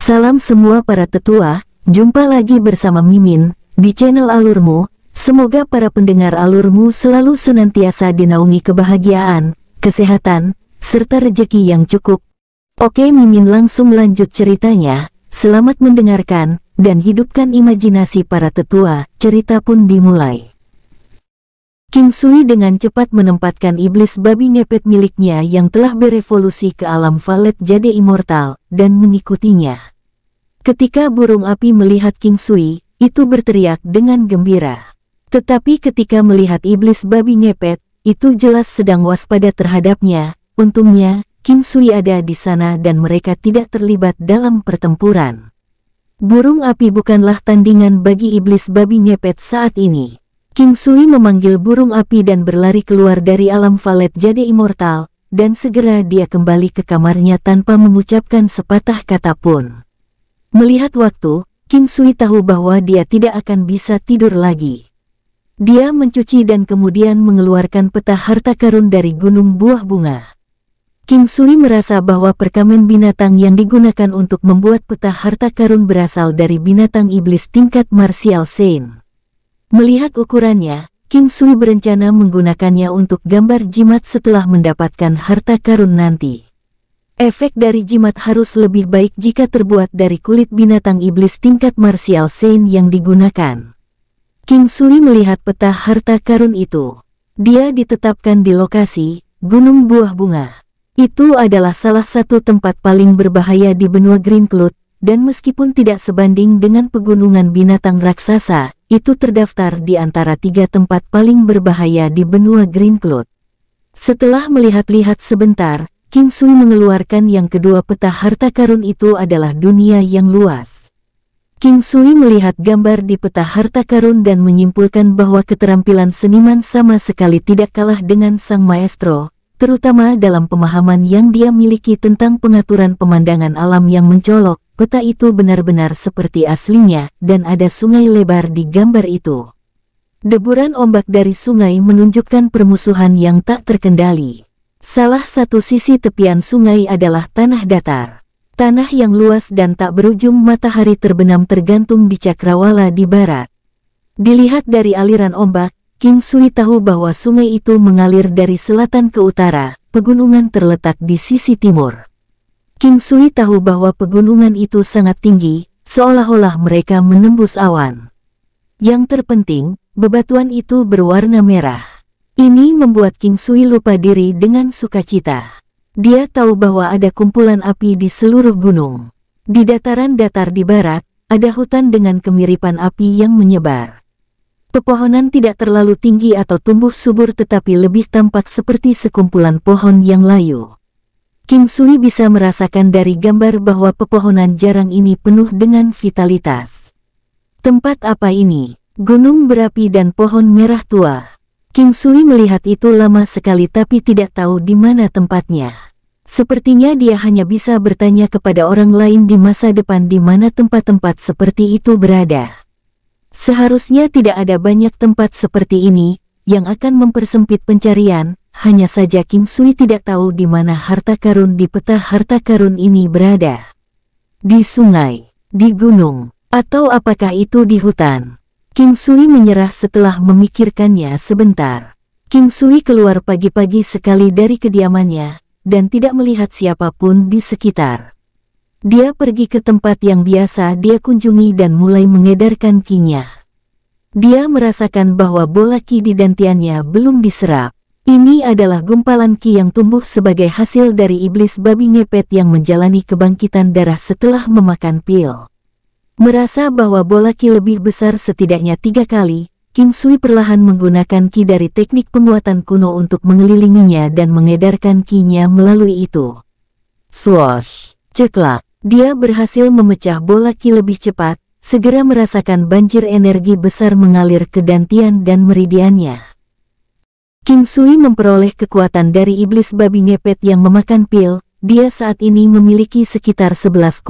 Salam semua para tetua, jumpa lagi bersama Mimin, di channel Alurmu. Semoga para pendengar Alurmu selalu senantiasa dinaungi kebahagiaan, kesehatan, serta rejeki yang cukup. Oke, Mimin langsung lanjut ceritanya. Selamat mendengarkan, dan hidupkan imajinasi para tetua. Cerita pun dimulai. King Sui dengan cepat menempatkan iblis babi ngepet miliknya yang telah berevolusi ke alam Valet Jade Immortal, dan mengikutinya. Ketika burung api melihat King Sui, itu berteriak dengan gembira. Tetapi ketika melihat iblis babi ngepet, itu jelas sedang waspada terhadapnya. Untungnya, King Sui ada di sana dan mereka tidak terlibat dalam pertempuran. Burung api bukanlah tandingan bagi iblis babi ngepet saat ini. King Sui memanggil burung api dan berlari keluar dari alam Valet Jade Immortal, dan segera dia kembali ke kamarnya tanpa mengucapkan sepatah kata pun. Melihat waktu, King Sui tahu bahwa dia tidak akan bisa tidur lagi. Dia mencuci dan kemudian mengeluarkan peta harta karun dari gunung buah bunga. King Sui merasa bahwa perkamen binatang yang digunakan untuk membuat peta harta karun berasal dari binatang iblis tingkat Martial Saint. Melihat ukurannya, King Sui berencana menggunakannya untuk gambar jimat setelah mendapatkan harta karun nanti. Efek dari jimat harus lebih baik jika terbuat dari kulit binatang iblis tingkat Martial Saint yang digunakan. King Sui melihat peta harta karun itu. Dia ditetapkan di lokasi Gunung Buah Bunga. Itu adalah salah satu tempat paling berbahaya di benua Green Cloud, dan meskipun tidak sebanding dengan pegunungan binatang raksasa, itu terdaftar di antara 3 tempat paling berbahaya di benua Green Cloud. Setelah melihat-lihat sebentar, King Sui mengeluarkan yang kedua peta harta karun itu adalah dunia yang luas. King Sui melihat gambar di peta harta karun dan menyimpulkan bahwa keterampilan seniman sama sekali tidak kalah dengan sang maestro, terutama dalam pemahaman yang dia miliki tentang pengaturan pemandangan alam yang mencolok. Peta itu benar-benar seperti aslinya, dan ada sungai lebar di gambar itu. Deburan ombak dari sungai menunjukkan permusuhan yang tak terkendali. Salah satu sisi tepian sungai adalah tanah datar. Tanah yang luas dan tak berujung matahari terbenam tergantung di cakrawala di barat. Dilihat dari aliran ombak, King Sui tahu bahwa sungai itu mengalir dari selatan ke utara, pegunungan terletak di sisi timur. King Sui tahu bahwa pegunungan itu sangat tinggi, seolah-olah mereka menembus awan. Yang terpenting, bebatuan itu berwarna merah. Ini membuat King Sui lupa diri dengan sukacita. Dia tahu bahwa ada kumpulan api di seluruh gunung. Di dataran datar di barat, ada hutan dengan kemiripan api yang menyebar. Pepohonan tidak terlalu tinggi atau tumbuh subur tetapi lebih tampak seperti sekumpulan pohon yang layu. King Sui bisa merasakan dari gambar bahwa pepohonan jarang ini penuh dengan vitalitas. Tempat apa ini? Gunung berapi dan pohon merah tua. King Sui melihat itu lama sekali tapi tidak tahu di mana tempatnya. Sepertinya dia hanya bisa bertanya kepada orang lain di masa depan di mana tempat-tempat seperti itu berada. Seharusnya tidak ada banyak tempat seperti ini, yang akan mempersempit pencarian. Hanya saja King Sui tidak tahu di mana harta karun di peta harta karun ini berada. Di sungai, di gunung, atau apakah itu di hutan? King Sui menyerah setelah memikirkannya sebentar. King Sui keluar pagi-pagi sekali dari kediamannya, dan tidak melihat siapapun di sekitar. Dia pergi ke tempat yang biasa dia kunjungi dan mulai mengedarkan ki-nya. Dia merasakan bahwa bola ki di dantiannya belum diserap. Ini adalah gumpalan ki yang tumbuh sebagai hasil dari iblis babi ngepet yang menjalani kebangkitan darah setelah memakan pil. Merasa bahwa bola ki lebih besar setidaknya 3 kali, King Sui perlahan menggunakan ki dari teknik penguatan kuno untuk mengelilinginya dan mengedarkan ki-nya melalui itu. Swoosh! Ceklak! Dia berhasil memecah bola ki lebih cepat, segera merasakan banjir energi besar mengalir ke dantian dan meridiannya. King Sui memperoleh kekuatan dari iblis babi ngepet yang memakan pil. Dia saat ini memiliki sekitar 11,5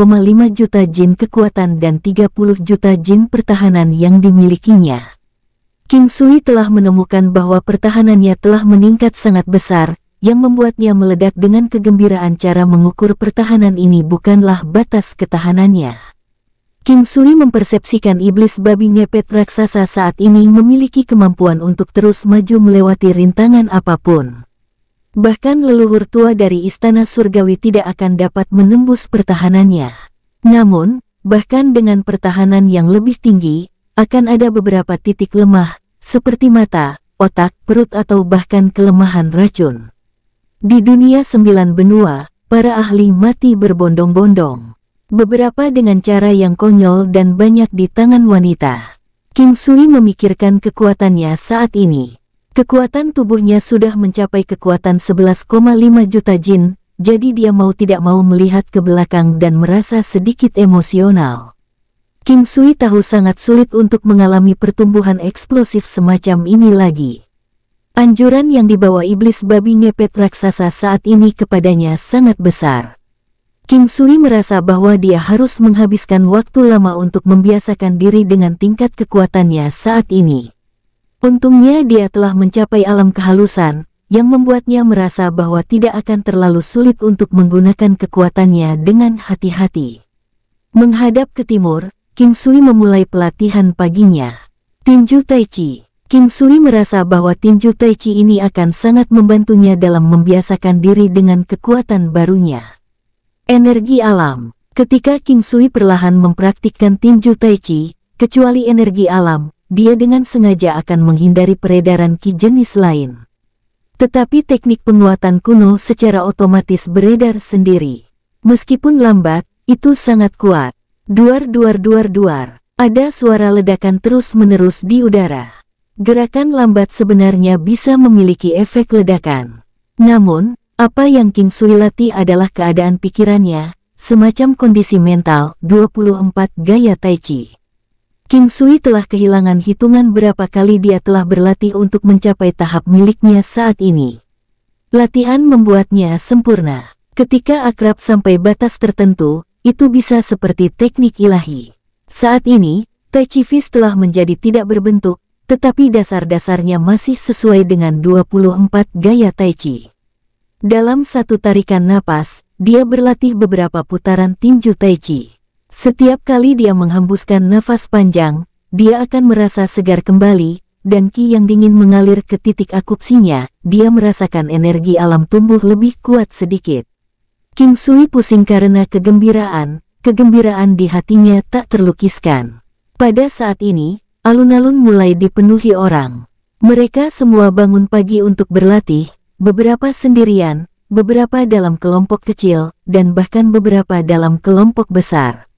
juta jin kekuatan dan 30 juta jin pertahanan yang dimilikinya. King Sui telah menemukan bahwa pertahanannya telah meningkat sangat besar, yang membuatnya meledak dengan kegembiraan. Cara mengukur pertahanan ini bukanlah batas ketahanannya. King Sui mempersepsikan iblis babi ngepet raksasa saat ini memiliki kemampuan untuk terus maju melewati rintangan apapun. Bahkan leluhur tua dari istana surgawi tidak akan dapat menembus pertahanannya. Namun, bahkan dengan pertahanan yang lebih tinggi, akan ada beberapa titik lemah, seperti mata, otak, perut atau bahkan kelemahan racun. Di dunia 9 benua, para ahli mati berbondong-bondong. Beberapa dengan cara yang konyol dan banyak di tangan wanita. King Sui memikirkan kekuatannya saat ini. Kekuatan tubuhnya sudah mencapai kekuatan 11,5 juta jin, jadi dia mau tidak mau melihat ke belakang dan merasa sedikit emosional. King Sui tahu sangat sulit untuk mengalami pertumbuhan eksplosif semacam ini lagi. Anjuran yang dibawa iblis babi ngepet raksasa saat ini kepadanya sangat besar. King Sui merasa bahwa dia harus menghabiskan waktu lama untuk membiasakan diri dengan tingkat kekuatannya saat ini. Untungnya dia telah mencapai alam kehalusan, yang membuatnya merasa bahwa tidak akan terlalu sulit untuk menggunakan kekuatannya dengan hati-hati. Menghadap ke timur, King Sui memulai pelatihan paginya. Tinju Tai Chi. King Sui merasa bahwa tinju Tai Chi ini akan sangat membantunya dalam membiasakan diri dengan kekuatan barunya. Energi alam. Ketika King Sui perlahan mempraktikkan tinju Tai Chi, kecuali energi alam, dia dengan sengaja akan menghindari peredaran ki jenis lain. Tetapi teknik penguatan kuno secara otomatis beredar sendiri. Meskipun lambat, itu sangat kuat. Duar duar duar duar. Ada suara ledakan terus-menerus di udara. Gerakan lambat sebenarnya bisa memiliki efek ledakan. Namun, apa yang King Sui latih adalah keadaan pikirannya, semacam kondisi mental. 24 gaya Tai Chi. King Sui telah kehilangan hitungan berapa kali dia telah berlatih untuk mencapai tahap miliknya saat ini. Latihan membuatnya sempurna. Ketika akrab sampai batas tertentu, itu bisa seperti teknik ilahi. Saat ini, Tai Chi Fist telah menjadi tidak berbentuk, tetapi dasar-dasarnya masih sesuai dengan 24 gaya Tai Chi. Dalam satu tarikan napas, dia berlatih beberapa putaran tinju Tai Chi. Setiap kali dia menghembuskan nafas panjang, dia akan merasa segar kembali, dan ki yang dingin mengalir ke titik akupsinya. Dia merasakan energi alam tumbuh lebih kuat sedikit. King Sui pusing karena kegembiraan di hatinya tak terlukiskan. Pada saat ini, alun-alun mulai dipenuhi orang. Mereka semua bangun pagi untuk berlatih, beberapa sendirian, beberapa dalam kelompok kecil, dan bahkan beberapa dalam kelompok besar.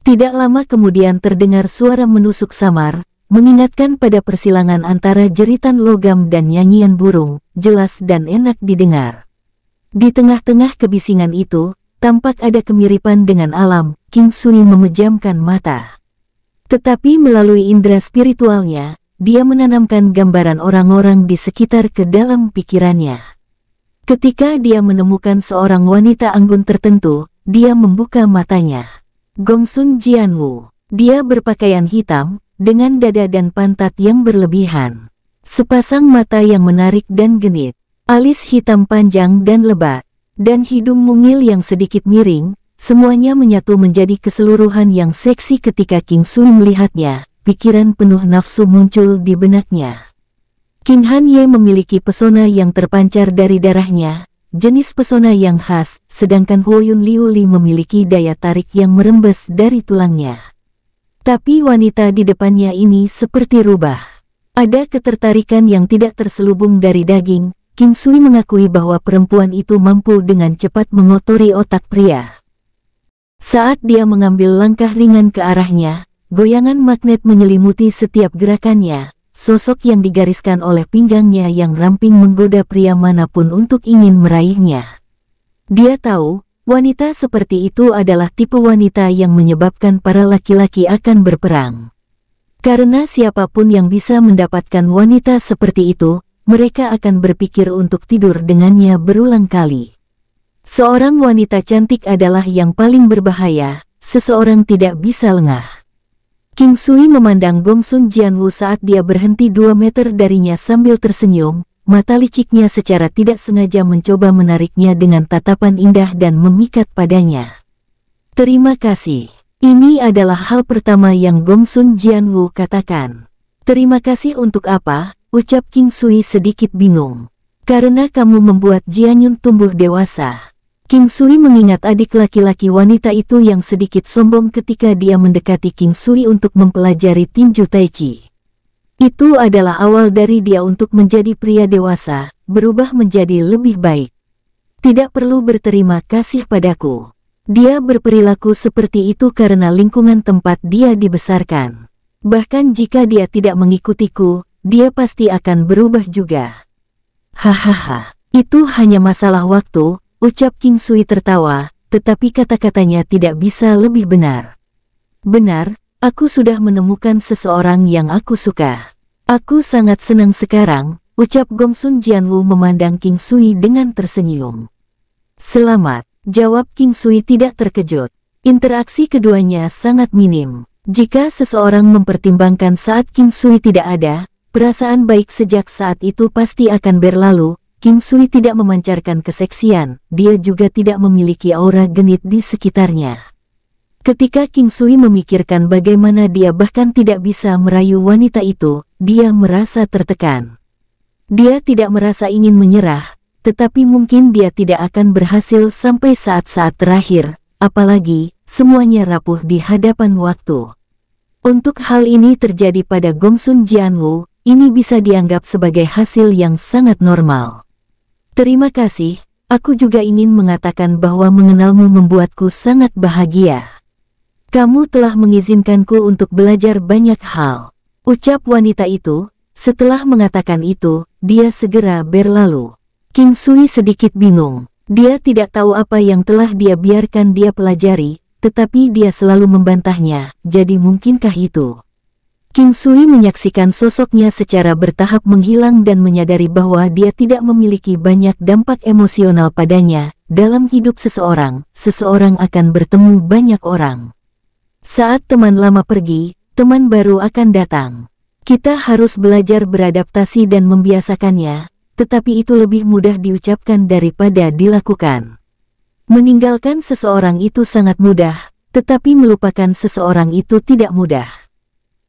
Tidak lama kemudian terdengar suara menusuk samar, mengingatkan pada persilangan antara jeritan logam dan nyanyian burung, jelas dan enak didengar. Di tengah-tengah kebisingan itu, tampak ada kemiripan dengan alam. King Sui memejamkan mata. Tetapi melalui indera spiritualnya, dia menanamkan gambaran orang-orang di sekitar ke dalam pikirannya. Ketika dia menemukan seorang wanita anggun tertentu, dia membuka matanya. Gongsun Jianwu. Dia berpakaian hitam, dengan dada dan pantat yang berlebihan. Sepasang mata yang menarik dan genit. Alis hitam panjang dan lebat. Dan hidung mungil yang sedikit miring, semuanya menyatu menjadi keseluruhan yang seksi. Ketika King Sui melihatnya, pikiran penuh nafsu muncul di benaknya. King Han Ye memiliki pesona yang terpancar dari darahnya, jenis pesona yang khas, sedangkan Huoyun Liu Li memiliki daya tarik yang merembes dari tulangnya. Tapi wanita di depannya ini seperti rubah. Ada ketertarikan yang tidak terselubung dari daging. King Sui mengakui bahwa perempuan itu mampu dengan cepat mengotori otak pria. Saat dia mengambil langkah ringan ke arahnya, goyangan magnet menyelimuti setiap gerakannya. Sosok yang digariskan oleh pinggangnya yang ramping menggoda pria manapun untuk ingin meraihnya. Dia tahu, wanita seperti itu adalah tipe wanita yang menyebabkan para laki-laki akan berperang. Karena siapapun yang bisa mendapatkan wanita seperti itu, mereka akan berpikir untuk tidur dengannya berulang kali. Seorang wanita cantik adalah yang paling berbahaya, seseorang tidak bisa lengah. King Sui memandang Gongsun Jianwu saat dia berhenti 2 meter darinya sambil tersenyum. mata liciknya secara tidak sengaja mencoba menariknya dengan tatapan indah dan memikat padanya. Terima kasih. Ini adalah hal pertama yang Gongsun Jianwu katakan. Terima kasih untuk apa? Ucap King Sui sedikit bingung. Karena kamu membuat Jianyun tumbuh dewasa. King Sui mengingat adik laki-laki wanita itu yang sedikit sombong ketika dia mendekati King Sui untuk mempelajari tinju Tai Chi. Itu adalah awal dari dia untuk menjadi pria dewasa, berubah menjadi lebih baik. Tidak perlu berterima kasih padaku. Dia berperilaku seperti itu karena lingkungan tempat dia dibesarkan. Bahkan jika dia tidak mengikutiku, dia pasti akan berubah juga. Hahaha, itu hanya masalah waktu, ucap King Sui tertawa, tetapi kata-katanya tidak bisa lebih benar. Benar, aku sudah menemukan seseorang yang aku suka. Aku sangat senang sekarang, ucap Gongsun Jianwu memandang King Sui dengan tersenyum. Selamat. Jawab King Sui tidak terkejut. Interaksi keduanya sangat minim. Jika seseorang mempertimbangkan saat King Sui tidak ada, perasaan baik sejak saat itu pasti akan berlalu. King Sui tidak memancarkan keseksian, dia juga tidak memiliki aura genit di sekitarnya. Ketika King Sui memikirkan bagaimana dia bahkan tidak bisa merayu wanita itu, dia merasa tertekan. Dia tidak merasa ingin menyerah, tetapi mungkin dia tidak akan berhasil sampai saat-saat terakhir, apalagi semuanya rapuh di hadapan waktu. Untuk hal ini terjadi pada Gongsun Jianwu, ini bisa dianggap sebagai hasil yang sangat normal. Terima kasih, aku juga ingin mengatakan bahwa mengenalmu membuatku sangat bahagia. Kamu telah mengizinkanku untuk belajar banyak hal, ucap wanita itu. Setelah mengatakan itu, dia segera berlalu. King Sui sedikit bingung. Dia tidak tahu apa yang telah dia biarkan dia pelajari, tetapi dia selalu membantahnya, jadi mungkinkah itu? King Sui menyaksikan sosoknya secara bertahap menghilang dan menyadari bahwa dia tidak memiliki banyak dampak emosional padanya. Dalam hidup seseorang, seseorang akan bertemu banyak orang. Saat teman lama pergi, teman baru akan datang. Kita harus belajar beradaptasi dan membiasakannya. Tetapi itu lebih mudah diucapkan daripada dilakukan. Meninggalkan seseorang itu sangat mudah, tetapi melupakan seseorang itu tidak mudah.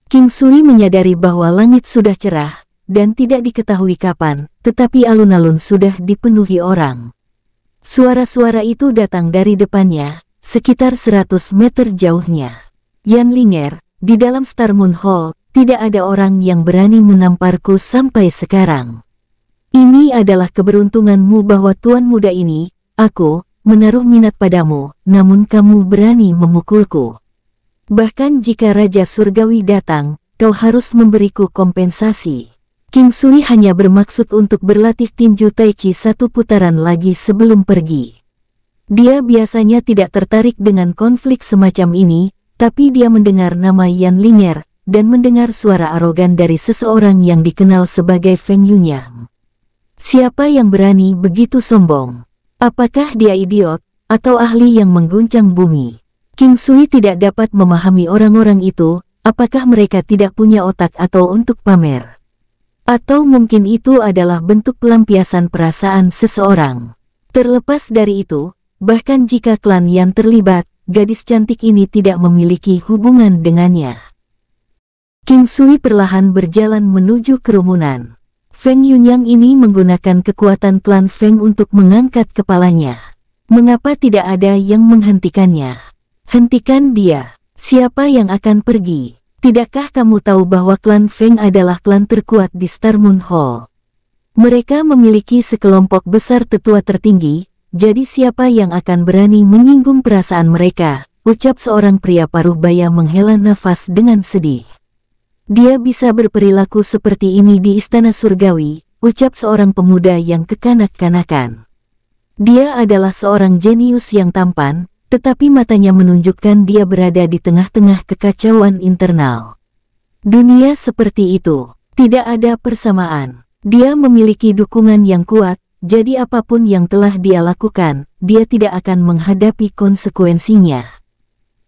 King Sui menyadari bahwa langit sudah cerah, dan tidak diketahui kapan, tetapi alun-alun sudah dipenuhi orang. Suara-suara itu datang dari depannya, sekitar 100 meter jauhnya. Yan Linger, di dalam Star Moon Hall, tidak ada orang yang berani menamparku sampai sekarang. Ini adalah keberuntunganmu bahwa tuan muda ini, aku, menaruh minat padamu, namun kamu berani memukulku. Bahkan jika Raja Surgawi datang, kau harus memberiku kompensasi. King Sui hanya bermaksud untuk berlatih tinju Tai Chi satu putaran lagi sebelum pergi. Dia biasanya tidak tertarik dengan konflik semacam ini, tapi dia mendengar nama Yan Linger, dan mendengar suara arogan dari seseorang yang dikenal sebagai Feng Yunyang. Siapa yang berani begitu sombong? Apakah dia idiot, atau ahli yang mengguncang bumi? King Sui tidak dapat memahami orang-orang itu, apakah mereka tidak punya otak atau untuk pamer? Atau mungkin itu adalah bentuk pelampiasan perasaan seseorang. Terlepas dari itu, bahkan jika klan yang terlibat, gadis cantik ini tidak memiliki hubungan dengannya. King Sui perlahan berjalan menuju kerumunan. Feng Yunyang ini menggunakan kekuatan klan Feng untuk mengangkat kepalanya. Mengapa tidak ada yang menghentikannya? Hentikan dia. Siapa yang akan pergi? Tidakkah kamu tahu bahwa klan Feng adalah klan terkuat di Star Moon Hall? Mereka memiliki sekelompok besar tetua tertinggi, jadi siapa yang akan berani menyinggung perasaan mereka? Ucap seorang pria paruh baya menghela nafas dengan sedih. Dia bisa berperilaku seperti ini di Istana Surgawi, ucap seorang pemuda yang kekanak-kanakan. Dia adalah seorang jenius yang tampan, tetapi matanya menunjukkan dia berada di tengah-tengah kekacauan internal. Dunia seperti itu, tidak ada persamaan. Dia memiliki dukungan yang kuat, jadi apapun yang telah dia lakukan, dia tidak akan menghadapi konsekuensinya.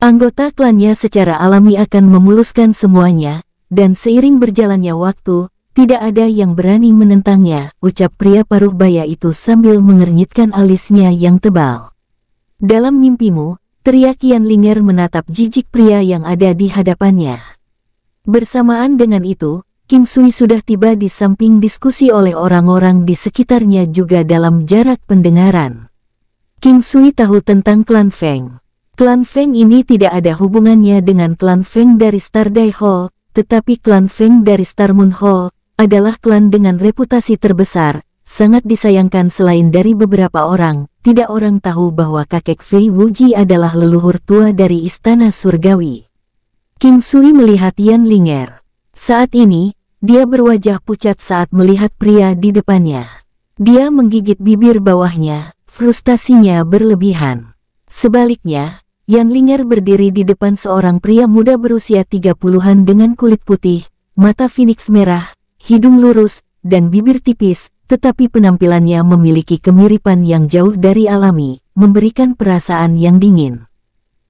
Anggota klannya secara alami akan memuluskan semuanya, dan seiring berjalannya waktu, Tidak ada yang berani menentangnya, ucap pria paruh baya itu sambil mengernyitkan alisnya yang tebal. Dalam mimpimu, teriak Yan Linger menatap jijik pria yang ada di hadapannya. Bersamaan dengan itu, King Sui sudah tiba di samping diskusi oleh orang-orang di sekitarnya juga dalam jarak pendengaran. King Sui tahu tentang klan Feng. Klan Feng ini tidak ada hubungannya dengan klan Feng dari Stardai Hall, tetapi klan Feng dari Star Moon Hall adalah klan dengan reputasi terbesar, sangat disayangkan selain dari beberapa orang, tidak orang tahu bahwa kakek Fei Wuji adalah leluhur tua dari Istana Surgawi. King Sui melihat Yan Linger. Saat ini, dia berwajah pucat saat melihat pria di depannya. Dia menggigit bibir bawahnya, frustasinya berlebihan. Sebaliknya, Yan Linger berdiri di depan seorang pria muda berusia 30-an dengan kulit putih, mata phoenix merah, hidung lurus, dan bibir tipis, tetapi penampilannya memiliki kemiripan yang jauh dari alami, memberikan perasaan yang dingin.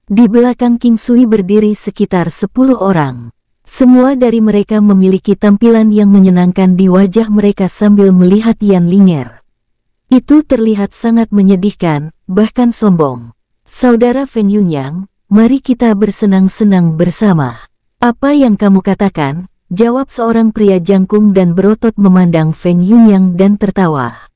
Di belakang King Sui berdiri sekitar 10 orang. Semua dari mereka memiliki tampilan yang menyenangkan di wajah mereka sambil melihat Yan Linger. Itu terlihat sangat menyedihkan, bahkan sombong. Saudara Feng Yunyang, mari kita bersenang-senang bersama. Apa yang kamu katakan? Jawab seorang pria jangkung dan berotot memandang Feng Yunyang dan tertawa.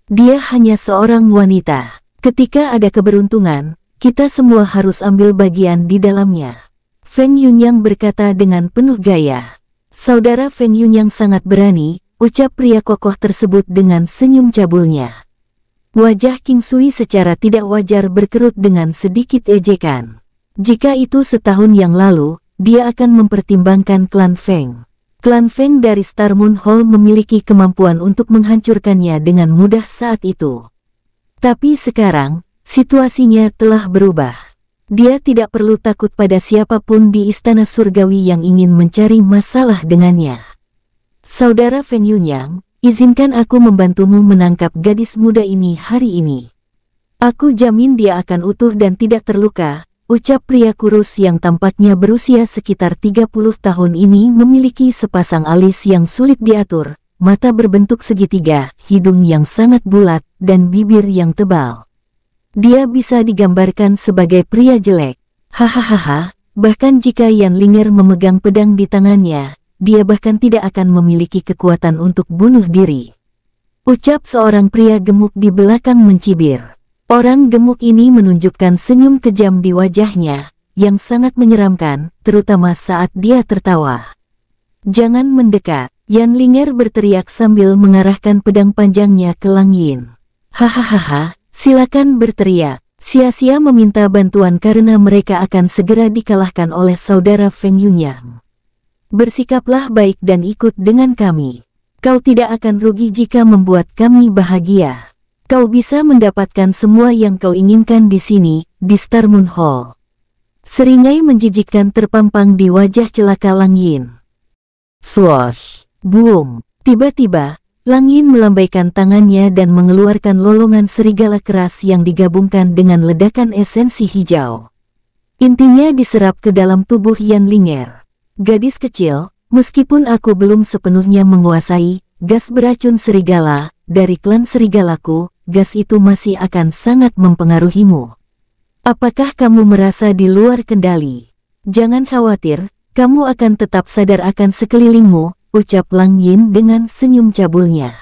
Dia hanya seorang wanita. Ketika ada keberuntungan, kita semua harus ambil bagian di dalamnya. Feng Yunyang berkata dengan penuh gaya. Saudara Feng Yunyang sangat berani, ucap pria kokoh tersebut dengan senyum cabulnya. Wajah King Sui secara tidak wajar berkerut dengan sedikit ejekan. Jika itu setahun yang lalu, dia akan mempertimbangkan klan Feng. Klan Feng dari Star Moon Hall memiliki kemampuan untuk menghancurkannya dengan mudah saat itu. Tapi sekarang, situasinya telah berubah. Dia tidak perlu takut pada siapapun di Istana Surgawi yang ingin mencari masalah dengannya. Saudara Feng Yunyang, izinkan aku membantumu menangkap gadis muda ini hari ini. Aku jamin dia akan utuh dan tidak terluka. Ucap pria kurus yang tampaknya berusia sekitar 30 tahun ini memiliki sepasang alis yang sulit diatur, mata berbentuk segitiga, hidung yang sangat bulat, dan bibir yang tebal. Dia bisa digambarkan sebagai pria jelek. Hahaha, bahkan jika Yan Linger memegang pedang di tangannya, dia bahkan tidak akan memiliki kekuatan untuk bunuh diri. Ucap seorang pria gemuk di belakang mencibir. Orang gemuk ini menunjukkan senyum kejam di wajahnya, yang sangat menyeramkan, terutama saat dia tertawa. Jangan mendekat, Yan Linger berteriak sambil mengarahkan pedang panjangnya ke Lang Yin. Hahaha, silakan berteriak, sia-sia meminta bantuan karena mereka akan segera dikalahkan oleh saudara Feng Yunyang. Bersikaplah baik dan ikut dengan kami. Kau tidak akan rugi jika membuat kami bahagia. Kau bisa mendapatkan semua yang kau inginkan di sini, di Star Moon Hall. Seringai menjijikkan terpampang di wajah celaka Lang Yin. Swoosh! Boom! Tiba-tiba, Lang Yin melambaikan tangannya dan mengeluarkan lolongan serigala keras yang digabungkan dengan ledakan esensi hijau. Intinya diserap ke dalam tubuh Yan Linger. Gadis kecil, meskipun aku belum sepenuhnya menguasai gas beracun serigala dari klan serigalaku, gas itu masih akan sangat mempengaruhimu. Apakah kamu merasa di luar kendali? Jangan khawatir, kamu akan tetap sadar akan sekelilingmu, ucap Lang Yin dengan senyum cabulnya.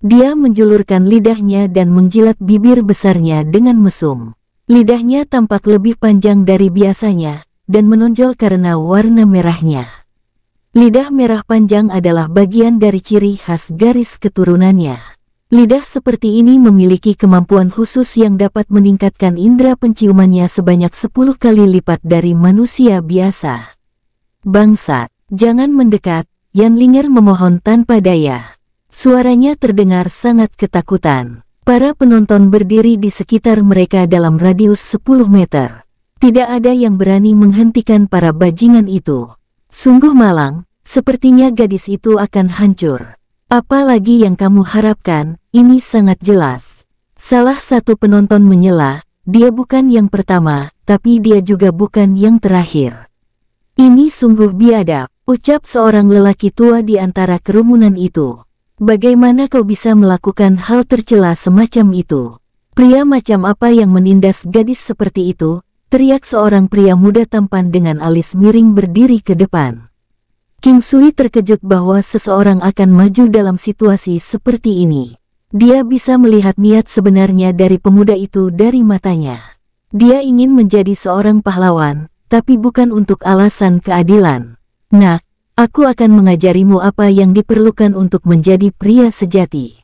Dia menjulurkan lidahnya dan menjilat bibir besarnya dengan mesum. Lidahnya tampak lebih panjang dari biasanya, dan menonjol karena warna merahnya. Lidah merah panjang adalah bagian dari ciri khas garis keturunannya. Lidah seperti ini memiliki kemampuan khusus yang dapat meningkatkan indera penciumannya sebanyak 10 kali lipat dari manusia biasa. Bangsat, jangan mendekat, Yan Linger memohon tanpa daya. Suaranya terdengar sangat ketakutan. Para penonton berdiri di sekitar mereka dalam radius 10 meter. Tidak ada yang berani menghentikan para bajingan itu. Sungguh malang, sepertinya gadis itu akan hancur. Apalagi yang kamu harapkan, ini sangat jelas. Salah satu penonton menyela, dia bukan yang pertama, tapi dia juga bukan yang terakhir. Ini sungguh biadab. Ucap seorang lelaki tua di antara kerumunan itu. Bagaimana kau bisa melakukan hal tercela semacam itu? Pria macam apa yang menindas gadis seperti itu? Teriak seorang pria muda tampan dengan alis miring berdiri ke depan. King Sui terkejut bahwa seseorang akan maju dalam situasi seperti ini. Dia bisa melihat niat sebenarnya dari pemuda itu dari matanya. Dia ingin menjadi seorang pahlawan, tapi bukan untuk alasan keadilan. Nak, aku akan mengajarimu apa yang diperlukan untuk menjadi pria sejati.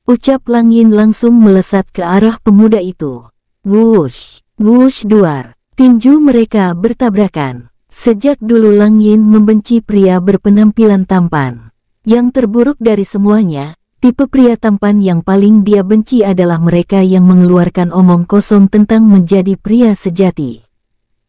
Ucap Lang Yin langsung melesat ke arah pemuda itu. Wush, wush duar. Tinju mereka bertabrakan. Sejak dulu Lang Yin membenci pria berpenampilan tampan. Yang terburuk dari semuanya, tipe pria tampan yang paling dia benci adalah mereka yang mengeluarkan omong kosong tentang menjadi pria sejati.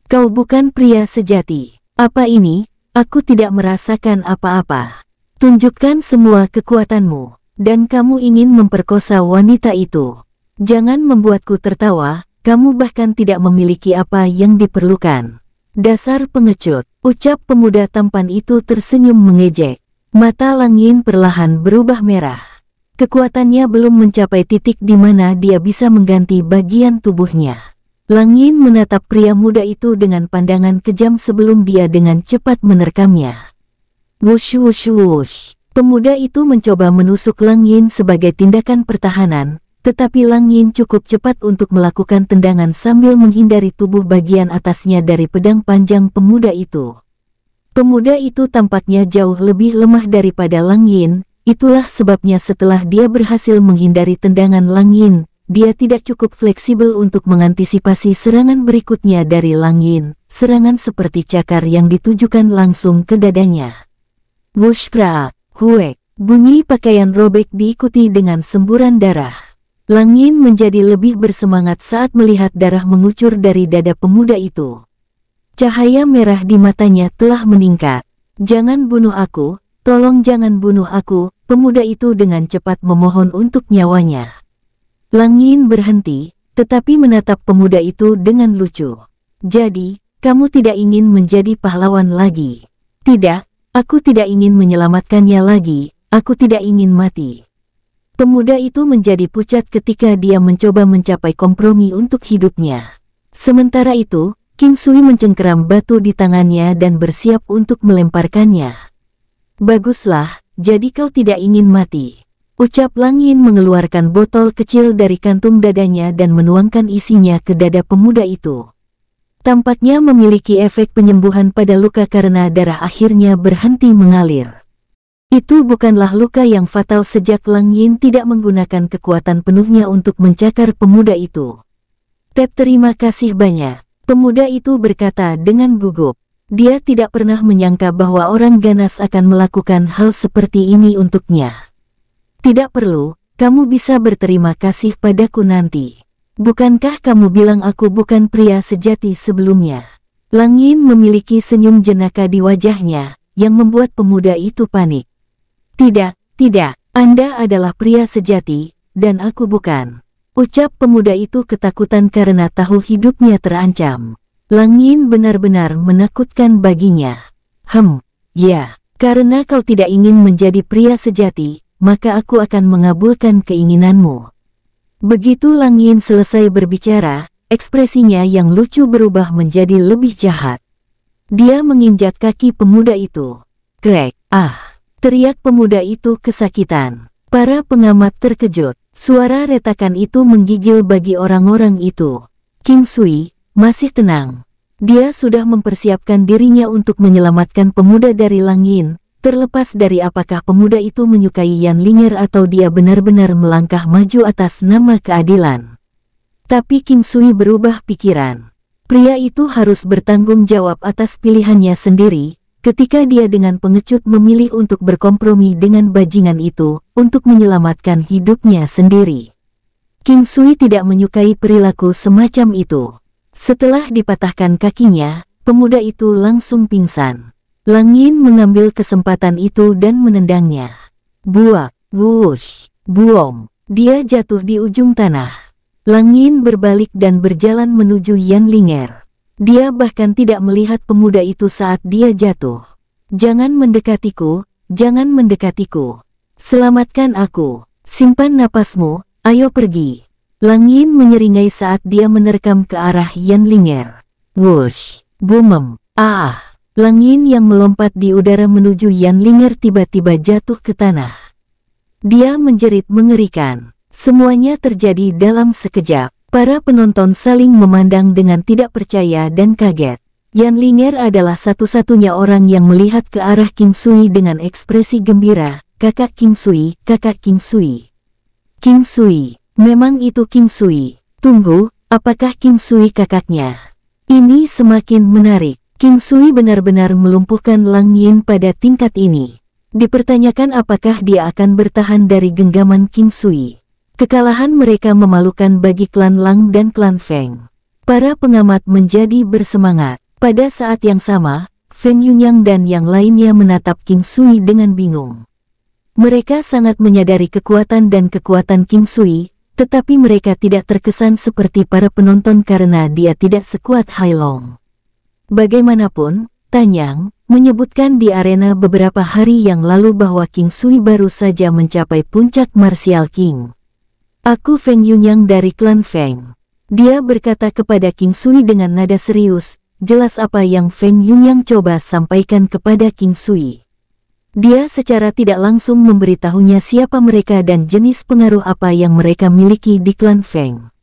Kau bukan pria sejati. Apa ini? Aku tidak merasakan apa-apa. Tunjukkan semua kekuatanmu, dan kamu ingin memperkosa wanita itu. Jangan membuatku tertawa, kamu bahkan tidak memiliki apa yang diperlukan. Dasar pengecut, ucap pemuda tampan itu tersenyum mengejek. Mata Lang Yin perlahan berubah merah. Kekuatannya belum mencapai titik di mana dia bisa mengganti bagian tubuhnya. Lang Yin menatap pria muda itu dengan pandangan kejam sebelum dia dengan cepat menerkamnya. Wush wush wush. Pemuda itu mencoba menusuk Lang Yin sebagai tindakan pertahanan, tetapi Lang Yin cukup cepat untuk melakukan tendangan sambil menghindari tubuh bagian atasnya dari pedang panjang pemuda itu. Pemuda itu tampaknya jauh lebih lemah daripada Lang Yin, itulah sebabnya setelah dia berhasil menghindari tendangan Lang Yin, dia tidak cukup fleksibel untuk mengantisipasi serangan berikutnya dari Lang Yin, serangan seperti cakar yang ditujukan langsung ke dadanya. Wush krak, huek, bunyi pakaian robek diikuti dengan semburan darah. Lang Yin menjadi lebih bersemangat saat melihat darah mengucur dari dada pemuda itu. Cahaya merah di matanya telah meningkat. Jangan bunuh aku, tolong jangan bunuh aku, pemuda itu dengan cepat memohon untuk nyawanya. Lang Yin berhenti, tetapi menatap pemuda itu dengan lucu. Jadi, kamu tidak ingin menjadi pahlawan lagi? Tidak, aku tidak ingin menyelamatkannya lagi, aku tidak ingin mati. Pemuda itu menjadi pucat ketika dia mencoba mencapai kompromi untuk hidupnya. Sementara itu, King Sui mencengkeram batu di tangannya dan bersiap untuk melemparkannya. Baguslah, jadi kau tidak ingin mati. Ucap Lang Yin mengeluarkan botol kecil dari kantung dadanya dan menuangkan isinya ke dada pemuda itu. Tampaknya memiliki efek penyembuhan pada luka karena darah akhirnya berhenti mengalir. Itu bukanlah luka yang fatal sejak Lang Yin tidak menggunakan kekuatan penuhnya untuk mencakar pemuda itu. Terima kasih banyak, pemuda itu berkata dengan gugup. Dia tidak pernah menyangka bahwa orang ganas akan melakukan hal seperti ini untuknya. Tidak perlu, kamu bisa berterima kasih padaku nanti. Bukankah kamu bilang aku bukan pria sejati sebelumnya? Lang Yin memiliki senyum jenaka di wajahnya, yang membuat pemuda itu panik. Tidak, tidak, Anda adalah pria sejati, dan aku bukan. Ucap pemuda itu ketakutan karena tahu hidupnya terancam. Lang Yin benar-benar menakutkan baginya. Ya, karena kau tidak ingin menjadi pria sejati, maka aku akan mengabulkan keinginanmu. Begitu Lang Yin selesai berbicara, ekspresinya yang lucu berubah menjadi lebih jahat. Dia menginjak kaki pemuda itu. Krek, teriak pemuda itu kesakitan. Para pengamat terkejut. Suara retakan itu menggigil bagi orang-orang itu. King Sui masih tenang. Dia sudah mempersiapkan dirinya untuk menyelamatkan pemuda dari Lang Yin. Terlepas dari apakah pemuda itu menyukai Yan Linger atau dia benar-benar melangkah maju atas nama keadilan. Tapi King Sui berubah pikiran. Pria itu harus bertanggung jawab atas pilihannya sendiri, ketika dia dengan pengecut memilih untuk berkompromi dengan bajingan itu, untuk menyelamatkan hidupnya sendiri. King Sui tidak menyukai perilaku semacam itu. Setelah dipatahkan kakinya, pemuda itu langsung pingsan. Lang Yin mengambil kesempatan itu dan menendangnya. Buak, wush, buom. Dia jatuh di ujung tanah. Lang Yin berbalik dan berjalan menuju Yan Linger. Dia bahkan tidak melihat pemuda itu saat dia jatuh. Jangan mendekatiku, jangan mendekatiku. Selamatkan aku. Simpan napasmu, ayo pergi. Lang Yin menyeringai saat dia menerkam ke arah Yanlinger. Wush, bumem, ah. Lang Yin yang melompat di udara menuju Yanlinger tiba-tiba jatuh ke tanah. Dia menjerit mengerikan. Semuanya terjadi dalam sekejap. Para penonton saling memandang dengan tidak percaya dan kaget. Yanlinger adalah satu-satunya orang yang melihat ke arah King Sui dengan ekspresi gembira. Kakak King Sui, kakak King Sui. King Sui, memang itu King Sui. Tunggu, apakah King Sui kakaknya? Ini semakin menarik. King Sui benar-benar melumpuhkan Lang Yin pada tingkat ini. Dipertanyakan apakah dia akan bertahan dari genggaman King Sui. Kekalahan mereka memalukan bagi klan Lang dan klan Feng. Para pengamat menjadi bersemangat. Pada saat yang sama, Feng Yunyang dan yang lainnya menatap King Sui dengan bingung. Mereka sangat menyadari kekuatan King Sui, tetapi mereka tidak terkesan seperti para penonton karena dia tidak sekuat Hai Long. Bagaimanapun, Tanyang menyebutkan di arena beberapa hari yang lalu bahwa King Sui baru saja mencapai puncak Martial King. Aku Feng Yunyang dari klan Feng. Dia berkata kepada King Sui dengan nada serius, jelas apa yang Feng Yunyang coba sampaikan kepada King Sui. Dia secara tidak langsung memberitahunya siapa mereka dan jenis pengaruh apa yang mereka miliki di klan Feng.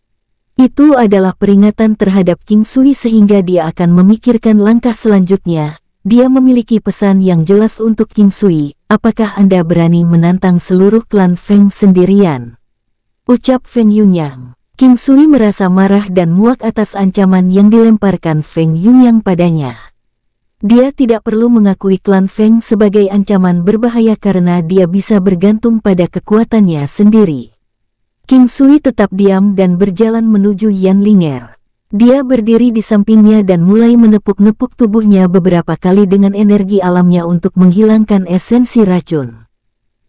Itu adalah peringatan terhadap King Sui sehingga dia akan memikirkan langkah selanjutnya. Dia memiliki pesan yang jelas untuk King Sui, apakah Anda berani menantang seluruh klan Feng sendirian? Ucap Feng Yunyang. King Sui merasa marah dan muak atas ancaman yang dilemparkan Feng Yunyang padanya. Dia tidak perlu mengakui klan Feng sebagai ancaman berbahaya karena dia bisa bergantung pada kekuatannya sendiri. King Sui tetap diam dan berjalan menuju Yanlinger. Dia berdiri di sampingnya dan mulai menepuk-nepuk tubuhnya beberapa kali dengan energi alamnya untuk menghilangkan esensi racun.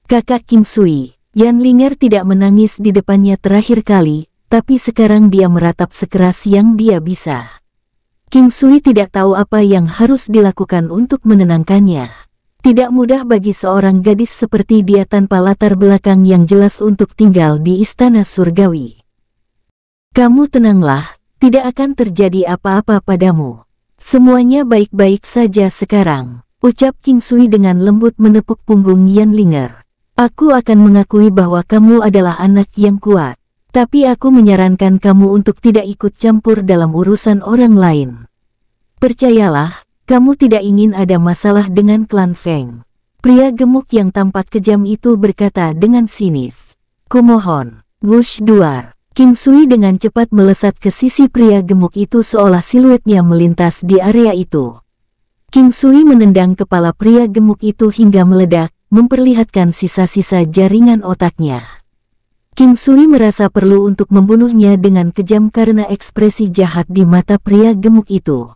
Kakak King Sui, Yanlinger tidak menangis di depannya terakhir kali, tapi sekarang dia meratap sekeras yang dia bisa. King Sui tidak tahu apa yang harus dilakukan untuk menenangkannya. Tidak mudah bagi seorang gadis seperti dia tanpa latar belakang yang jelas untuk tinggal di istana surgawi. Kamu tenanglah, tidak akan terjadi apa-apa padamu. Semuanya baik-baik saja sekarang, ucap King Sui dengan lembut menepuk punggung Yanlinger. Aku akan mengakui bahwa kamu adalah anak yang kuat, tapi aku menyarankan kamu untuk tidak ikut campur dalam urusan orang lain. Percayalah, kamu tidak ingin ada masalah dengan klan Feng. Pria gemuk yang tampak kejam itu berkata dengan sinis. Kumohon. Wush duar. King Sui dengan cepat melesat ke sisi pria gemuk itu seolah siluetnya melintas di area itu. King Sui menendang kepala pria gemuk itu hingga meledak, memperlihatkan sisa-sisa jaringan otaknya. King Sui merasa perlu untuk membunuhnya dengan kejam karena ekspresi jahat di mata pria gemuk itu.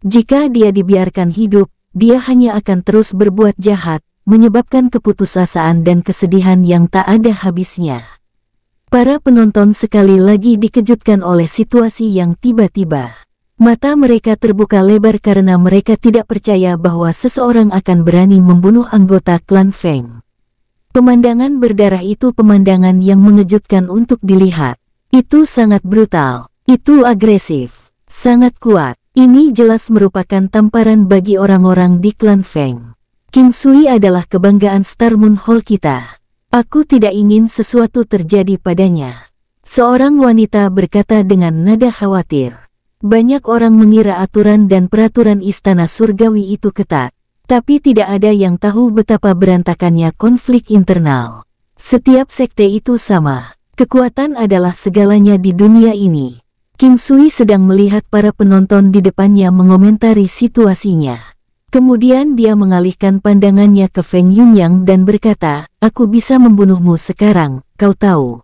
Jika dia dibiarkan hidup, dia hanya akan terus berbuat jahat, menyebabkan keputusasaan dan kesedihan yang tak ada habisnya. Para penonton sekali lagi dikejutkan oleh situasi yang tiba-tiba. Mata mereka terbuka lebar karena mereka tidak percaya bahwa seseorang akan berani membunuh anggota klan Feng. Pemandangan berdarah itu pemandangan yang mengejutkan untuk dilihat. Itu sangat brutal, itu agresif, sangat kuat. Ini jelas merupakan tamparan bagi orang-orang di klan Feng. King Sui adalah kebanggaan Star Moon Hall kita. Aku tidak ingin sesuatu terjadi padanya. Seorang wanita berkata dengan nada khawatir. Banyak orang mengira aturan dan peraturan istana surgawi itu ketat. Tapi tidak ada yang tahu betapa berantakannya konflik internal. Setiap sekte itu sama. Kekuatan adalah segalanya di dunia ini. King Sui sedang melihat para penonton di depannya mengomentari situasinya. Kemudian dia mengalihkan pandangannya ke Feng Yunyang dan berkata, aku bisa membunuhmu sekarang, kau tahu.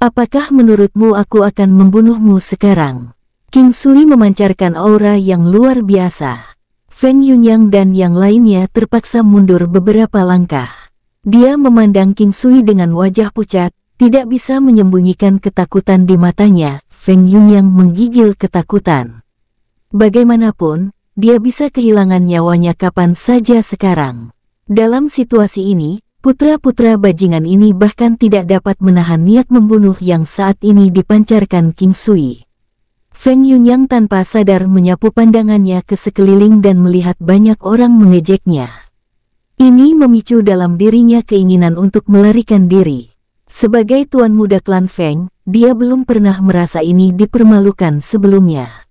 Apakah menurutmu aku akan membunuhmu sekarang? King Sui memancarkan aura yang luar biasa. Feng Yunyang dan yang lainnya terpaksa mundur beberapa langkah. Dia memandang King Sui dengan wajah pucat, tidak bisa menyembunyikan ketakutan di matanya. Feng Yunyang menggigil ketakutan. Bagaimanapun, dia bisa kehilangan nyawanya kapan saja sekarang. Dalam situasi ini, putra-putra bajingan ini bahkan tidak dapat menahan niat membunuh yang saat ini dipancarkan King Sui. Feng Yunyang tanpa sadar menyapu pandangannya ke sekeliling dan melihat banyak orang mengejeknya. Ini memicu dalam dirinya keinginan untuk melarikan diri. Sebagai tuan muda klan Feng, dia belum pernah merasa ini dipermalukan sebelumnya.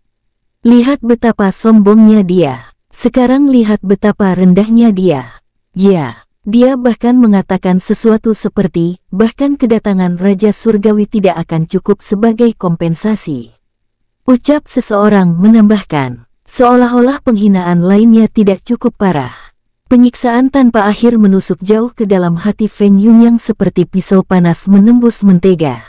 Lihat betapa sombongnya dia. Sekarang lihat betapa rendahnya dia. Ya, dia bahkan mengatakan sesuatu seperti, bahkan kedatangan Raja Surgawi tidak akan cukup sebagai kompensasi. Ucap seseorang menambahkan, seolah-olah penghinaan lainnya tidak cukup parah. Penyiksaan tanpa akhir menusuk jauh ke dalam hati Feng Yunyang seperti pisau panas menembus mentega.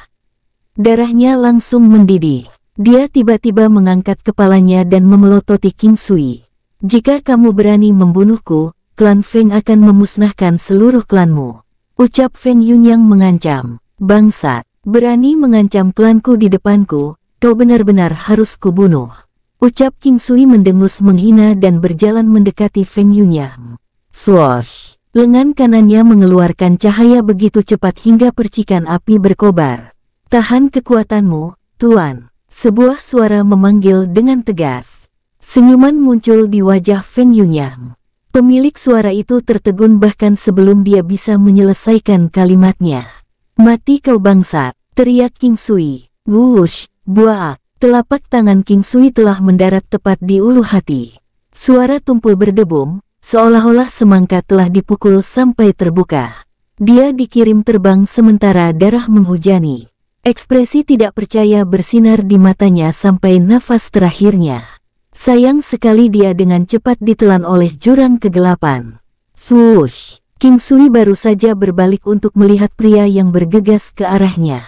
Darahnya langsung mendidih. Dia tiba-tiba mengangkat kepalanya dan memelototi King Sui. Jika kamu berani membunuhku, klan Feng akan memusnahkan seluruh klanmu. Ucap Feng Yunyang mengancam. Bangsat, berani mengancam klanku di depanku, kau benar-benar harus kubunuh. Ucap King Sui mendengus menghina dan berjalan mendekati Feng Yunyang. Swoosh! Lengan kanannya mengeluarkan cahaya begitu cepat hingga percikan api berkobar. Tahan kekuatanmu, Tuan. Sebuah suara memanggil dengan tegas. Senyuman muncul di wajah Feng Yunyang. Pemilik suara itu tertegun bahkan sebelum dia bisa menyelesaikan kalimatnya. Mati kau bangsat, teriak King Sui. Wush, buak. Telapak tangan King Sui telah mendarat tepat di ulu hati. Suara tumpul berdebum, seolah-olah semangka telah dipukul sampai terbuka. Dia dikirim terbang sementara darah menghujani. Ekspresi tidak percaya bersinar di matanya sampai nafas terakhirnya. Sayang sekali dia dengan cepat ditelan oleh jurang kegelapan. Swoosh! King Sui baru saja berbalik untuk melihat pria yang bergegas ke arahnya.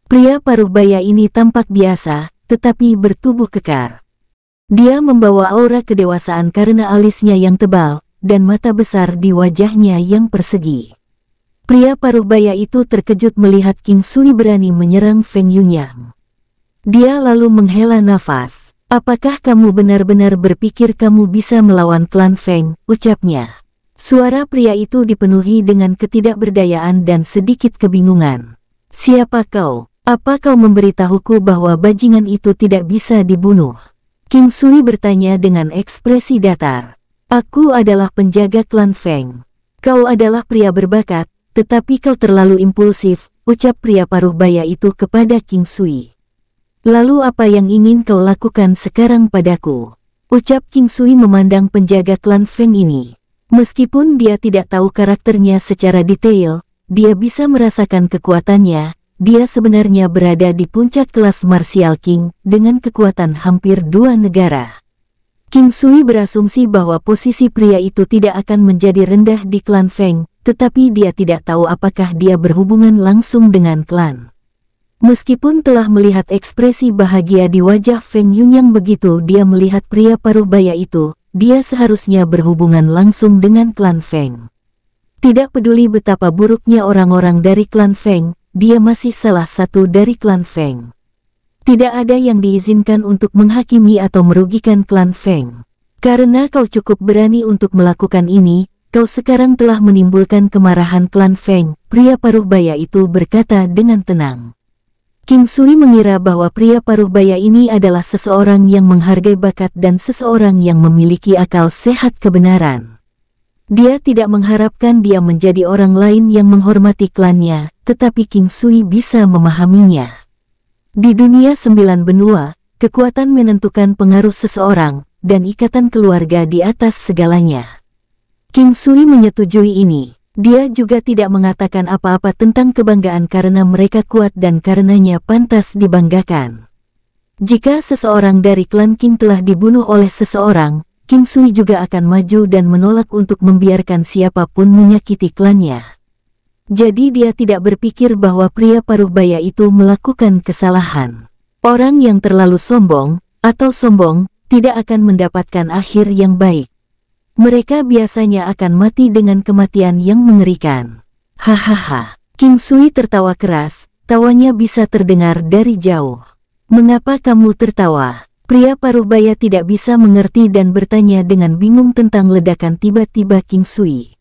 Pria paruh baya ini tampak biasa, tetapi bertubuh kekar. Dia membawa aura kedewasaan karena alisnya yang tebal, dan mata besar di wajahnya yang persegi. Pria paruh baya itu terkejut melihat King Sui berani menyerang Feng Yunyang. Dia lalu menghela nafas. Apakah kamu benar-benar berpikir kamu bisa melawan klan Feng? Ucapnya. Suara pria itu dipenuhi dengan ketidakberdayaan dan sedikit kebingungan. Siapa kau? Apa kau memberitahuku bahwa bajingan itu tidak bisa dibunuh? King Sui bertanya dengan ekspresi datar. Aku adalah penjaga klan Feng. Kau adalah pria berbakat, tetapi kau terlalu impulsif, ucap pria paruh baya itu kepada King Sui. Lalu apa yang ingin kau lakukan sekarang padaku? Ucap King Sui memandang penjaga klan Feng ini. Meskipun dia tidak tahu karakternya secara detail, dia bisa merasakan kekuatannya. Dia sebenarnya berada di puncak kelas Martial King dengan kekuatan hampir 2 negara. King Sui berasumsi bahwa posisi pria itu tidak akan menjadi rendah di klan Feng, tetapi dia tidak tahu apakah dia berhubungan langsung dengan klan. Meskipun telah melihat ekspresi bahagia di wajah Feng Yunyang begitu dia melihat pria paruh baya itu, dia seharusnya berhubungan langsung dengan klan Feng. Tidak peduli betapa buruknya orang-orang dari klan Feng, dia masih salah satu dari klan Feng. Tidak ada yang diizinkan untuk menghakimi atau merugikan klan Feng. Karena kau cukup berani untuk melakukan ini, kau sekarang telah menimbulkan kemarahan klan Feng, pria paruh baya itu berkata dengan tenang. King Sui mengira bahwa pria paruh baya ini adalah seseorang yang menghargai bakat dan seseorang yang memiliki akal sehat kebenaran. Dia tidak mengharapkan dia menjadi orang lain yang menghormati klannya, tetapi King Sui bisa memahaminya. Di dunia 9 benua, kekuatan menentukan pengaruh seseorang, dan ikatan keluarga di atas segalanya. King Sui menyetujui ini. Dia juga tidak mengatakan apa-apa tentang kebanggaan karena mereka kuat dan karenanya pantas dibanggakan. Jika seseorang dari klan King telah dibunuh oleh seseorang, King Sui juga akan maju dan menolak untuk membiarkan siapapun menyakiti klannya. Jadi dia tidak berpikir bahwa pria paruh baya itu melakukan kesalahan. Orang yang terlalu sombong, atau sombong, tidak akan mendapatkan akhir yang baik. Mereka biasanya akan mati dengan kematian yang mengerikan. Hahaha. King Sui tertawa keras, tawanya bisa terdengar dari jauh. Mengapa kamu tertawa? Pria paruh baya tidak bisa mengerti dan bertanya dengan bingung tentang ledakan tiba-tiba King Sui.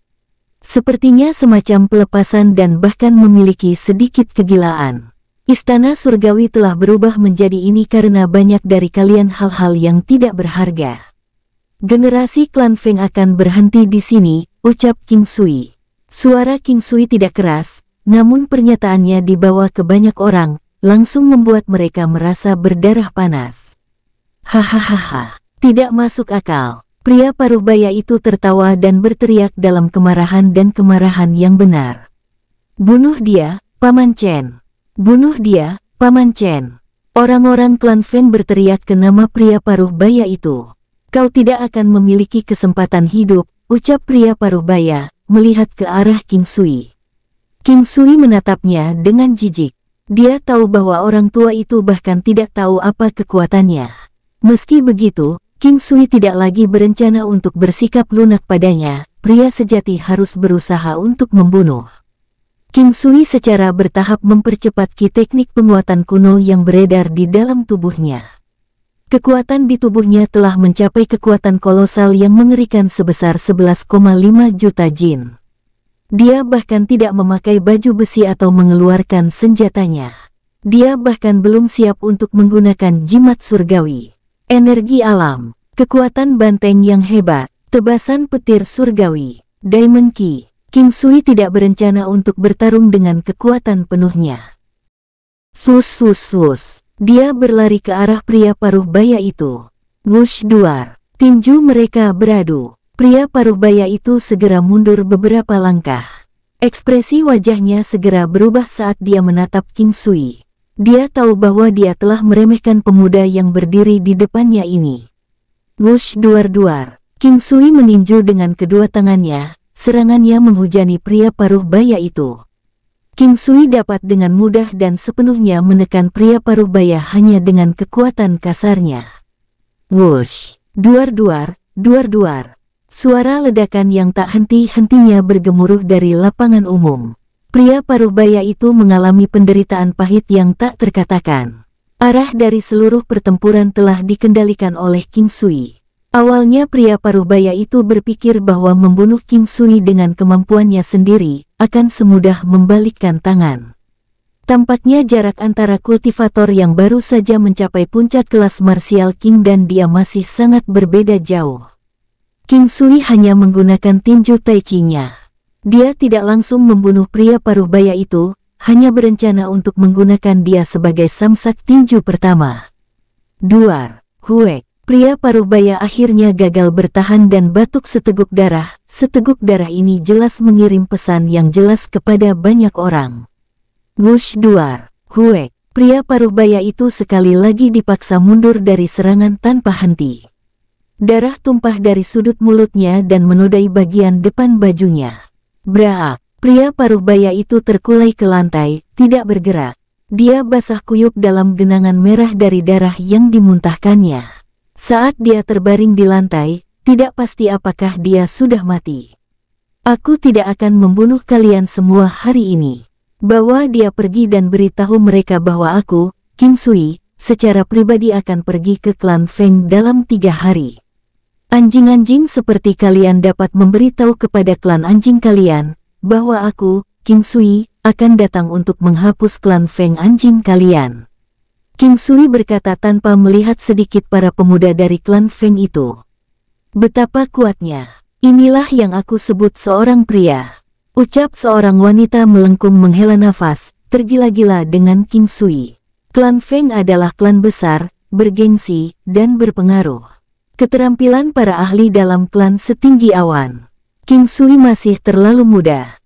Sepertinya semacam pelepasan dan bahkan memiliki sedikit kegilaan. Istana surgawi telah berubah menjadi ini karena banyak dari kalian hal-hal yang tidak berharga. Generasi klan Feng akan berhenti di sini, ucap King Sui. Suara King Sui tidak keras, namun pernyataannya dibawa ke banyak orang, langsung membuat mereka merasa berdarah panas. Hahaha, tidak masuk akal. Pria paruh baya itu tertawa dan berteriak dalam kemarahan dan kemarahan yang benar. Bunuh dia, Paman Chen. Bunuh dia, Paman Chen. Orang-orang klan Feng berteriak ke nama pria paruh baya itu. Kau tidak akan memiliki kesempatan hidup, ucap pria paruh baya, melihat ke arah King Sui. King Sui menatapnya dengan jijik. Dia tahu bahwa orang tua itu bahkan tidak tahu apa kekuatannya. Meski begitu, King Sui tidak lagi berencana untuk bersikap lunak padanya. Pria sejati harus berusaha untuk membunuh. King Sui secara bertahap mempercepat teknik penguatan kuno yang beredar di dalam tubuhnya. Kekuatan di tubuhnya telah mencapai kekuatan kolosal yang mengerikan sebesar 11,5 juta jin. Dia bahkan tidak memakai baju besi atau mengeluarkan senjatanya. Dia bahkan belum siap untuk menggunakan jimat surgawi. Energi alam, kekuatan banteng yang hebat, tebasan petir surgawi, Diamond Key. King Sui tidak berencana untuk bertarung dengan kekuatan penuhnya. Sus. Dia berlari ke arah pria paruh baya itu. Wush duar. Tinju mereka beradu. Pria paruh baya itu segera mundur beberapa langkah. Ekspresi wajahnya segera berubah saat dia menatap King Sui. Dia tahu bahwa dia telah meremehkan pemuda yang berdiri di depannya ini. Wush duar. King Sui meninju dengan kedua tangannya. Serangannya menghujani pria paruh baya itu. King Sui dapat dengan mudah dan sepenuhnya menekan pria paruh baya hanya dengan kekuatan kasarnya. Wush! Duar. Suara ledakan yang tak henti-hentinya bergemuruh dari lapangan umum. Pria paruh baya itu mengalami penderitaan pahit yang tak terkatakan. Arah dari seluruh pertempuran telah dikendalikan oleh King Sui. Awalnya pria paruh baya itu berpikir bahwa membunuh King Sui dengan kemampuannya sendiri akan semudah membalikkan tangan. Tampaknya jarak antara kultivator yang baru saja mencapai puncak kelas martial king dan dia masih sangat berbeda jauh. King Sui hanya menggunakan tinju tai chi-nya. Dia tidak langsung membunuh pria paruh baya itu, hanya berencana untuk menggunakan dia sebagai samsak tinju pertama. Duar, huek. Pria paruh baya akhirnya gagal bertahan dan batuk seteguk darah. Seteguk darah ini jelas mengirim pesan yang jelas kepada banyak orang. Wush duar, huek. Pria paruh baya itu sekali lagi dipaksa mundur dari serangan tanpa henti. Darah tumpah dari sudut mulutnya dan menodai bagian depan bajunya. Braak. Pria paruh baya itu terkulai ke lantai, tidak bergerak. Dia basah kuyup dalam genangan merah dari darah yang dimuntahkannya. Saat dia terbaring di lantai, tidak pasti apakah dia sudah mati. Aku tidak akan membunuh kalian semua hari ini. Bawa dia pergi dan beritahu mereka bahwa aku, King Sui, secara pribadi akan pergi ke klan Feng dalam 3 hari. Anjing-anjing seperti kalian dapat memberitahu kepada klan anjing kalian, bahwa aku, King Sui, akan datang untuk menghapus klan Feng anjing kalian. King Sui berkata tanpa melihat sedikit para pemuda dari klan Feng itu. Betapa kuatnya. Inilah yang aku sebut seorang pria. Ucap seorang wanita melengkung menghela nafas, tergila-gila dengan King Sui. Klan Feng adalah klan besar, bergengsi, dan berpengaruh. Keterampilan para ahli dalam klan setinggi awan. King Sui masih terlalu muda.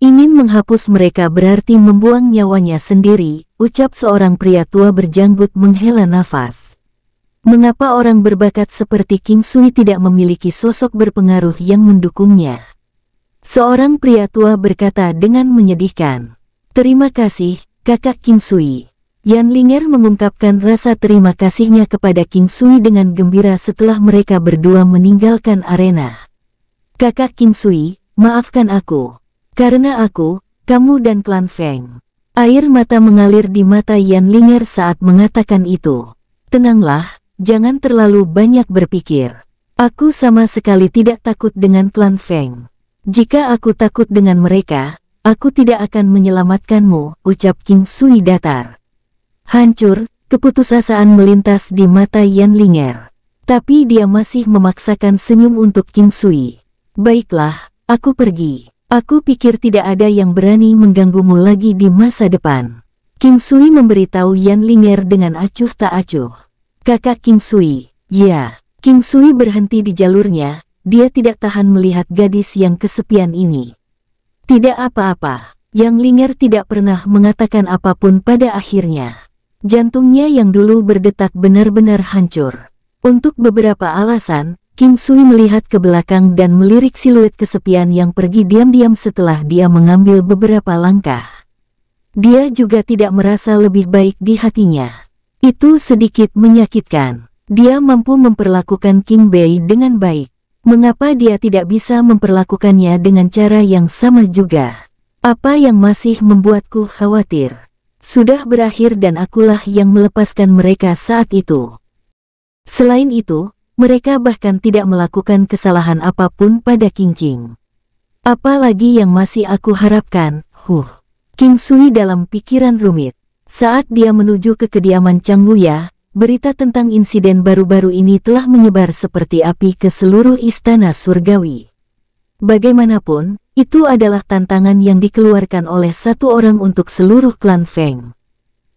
Ingin menghapus mereka berarti membuang nyawanya sendiri, ucap seorang pria tua berjanggut menghela nafas. Mengapa orang berbakat seperti King Sui tidak memiliki sosok berpengaruh yang mendukungnya? Seorang pria tua berkata dengan menyedihkan. Terima kasih, kakak King Sui. Yan Linger mengungkapkan rasa terima kasihnya kepada King Sui dengan gembira setelah mereka berdua meninggalkan arena. Kakak King Sui, maafkan aku. Karena aku, kamu dan klan Feng. Air mata mengalir di mata Yan Linger saat mengatakan itu. Tenanglah, jangan terlalu banyak berpikir. Aku sama sekali tidak takut dengan klan Feng. Jika aku takut dengan mereka, aku tidak akan menyelamatkanmu, ucap King Sui datar. Hancur, keputusasaan melintas di mata Yan Linger. Tapi dia masih memaksakan senyum untuk King Sui. Baiklah, aku pergi. Aku pikir tidak ada yang berani mengganggumu lagi di masa depan. King Sui memberitahu Yan Linger dengan acuh tak acuh. Kakak King Sui, ya. King Sui berhenti di jalurnya, dia tidak tahan melihat gadis yang kesepian ini. Tidak apa-apa, Yang Linger tidak pernah mengatakan apapun pada akhirnya. Jantungnya yang dulu berdetak benar-benar hancur. Untuk beberapa alasan, King Sui melihat ke belakang dan melirik siluet kesepian yang pergi diam-diam setelah dia mengambil beberapa langkah. Dia juga tidak merasa lebih baik di hatinya. Itu sedikit menyakitkan. Dia mampu memperlakukan King Bei dengan baik. Mengapa dia tidak bisa memperlakukannya dengan cara yang sama juga? Apa yang masih membuatku khawatir? Sudah berakhir dan akulah yang melepaskan mereka saat itu. Selain itu, mereka bahkan tidak melakukan kesalahan apapun pada King Qing. Apalagi yang masih aku harapkan, King Sui dalam pikiran rumit. Saat dia menuju ke kediaman Chang Wuya, berita tentang insiden baru-baru ini telah menyebar seperti api ke seluruh istana surgawi. Bagaimanapun, itu adalah tantangan yang dikeluarkan oleh satu orang untuk seluruh klan Feng.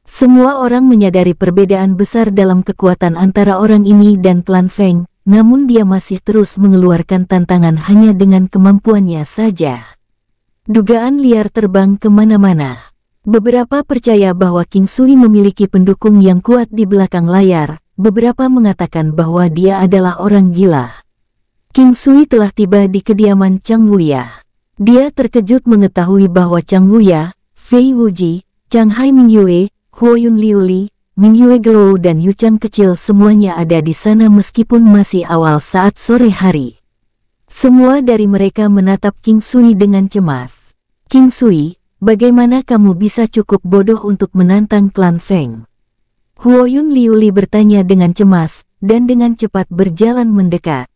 Semua orang menyadari perbedaan besar dalam kekuatan antara orang ini dan klan Feng, namun dia masih terus mengeluarkan tantangan hanya dengan kemampuannya saja. Dugaan liar terbang kemana-mana. Beberapa percaya bahwa King Sui memiliki pendukung yang kuat di belakang layar, beberapa mengatakan bahwa dia adalah orang gila. King Sui telah tiba di kediaman Chang Wuya. Dia terkejut mengetahui bahwa Chang Wuya, Fei Wuji, Chang Hai Mingyue, Huoyun Liuli, Mingyue Gelou dan Yu Chang kecil semuanya ada di sana meskipun masih awal saat sore hari. Semua dari mereka menatap King Sui dengan cemas. King Sui, bagaimana kamu bisa cukup bodoh untuk menantang klan Feng? Huoyun Liuli bertanya dengan cemas, dan dengan cepat berjalan mendekat.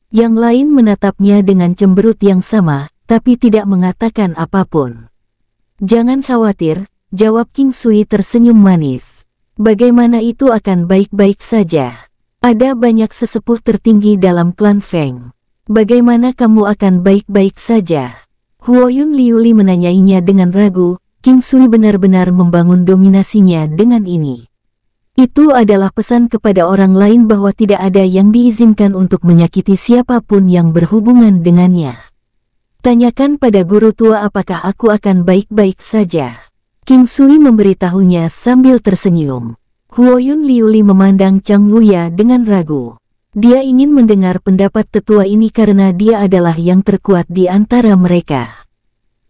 Yang lain menatapnya dengan cemberut yang sama, tapi tidak mengatakan apapun. Jangan khawatir, jawab King Sui tersenyum manis. Bagaimana itu akan baik-baik saja. Ada banyak sesepuh tertinggi dalam klan Feng. Bagaimana kamu akan baik-baik saja? Huoyun Liuli menanyainya dengan ragu. King Sui benar-benar membangun dominasinya dengan ini. Itu adalah pesan kepada orang lain bahwa tidak ada yang diizinkan untuk menyakiti siapapun yang berhubungan dengannya. Tanyakan pada guru tua apakah aku akan baik-baik saja. King Sui memberitahunya sambil tersenyum. Huoyun Liuli memandang Chang Wuya dengan ragu. Dia ingin mendengar pendapat tetua ini karena dia adalah yang terkuat di antara mereka.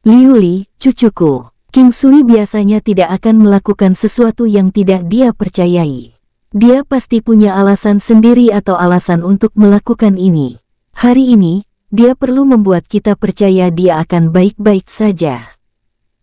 Liuli, cucuku. King Sui biasanya tidak akan melakukan sesuatu yang tidak dia percayai. Dia pasti punya alasan sendiri atau alasan untuk melakukan ini. Hari ini, dia perlu membuat kita percaya dia akan baik-baik saja.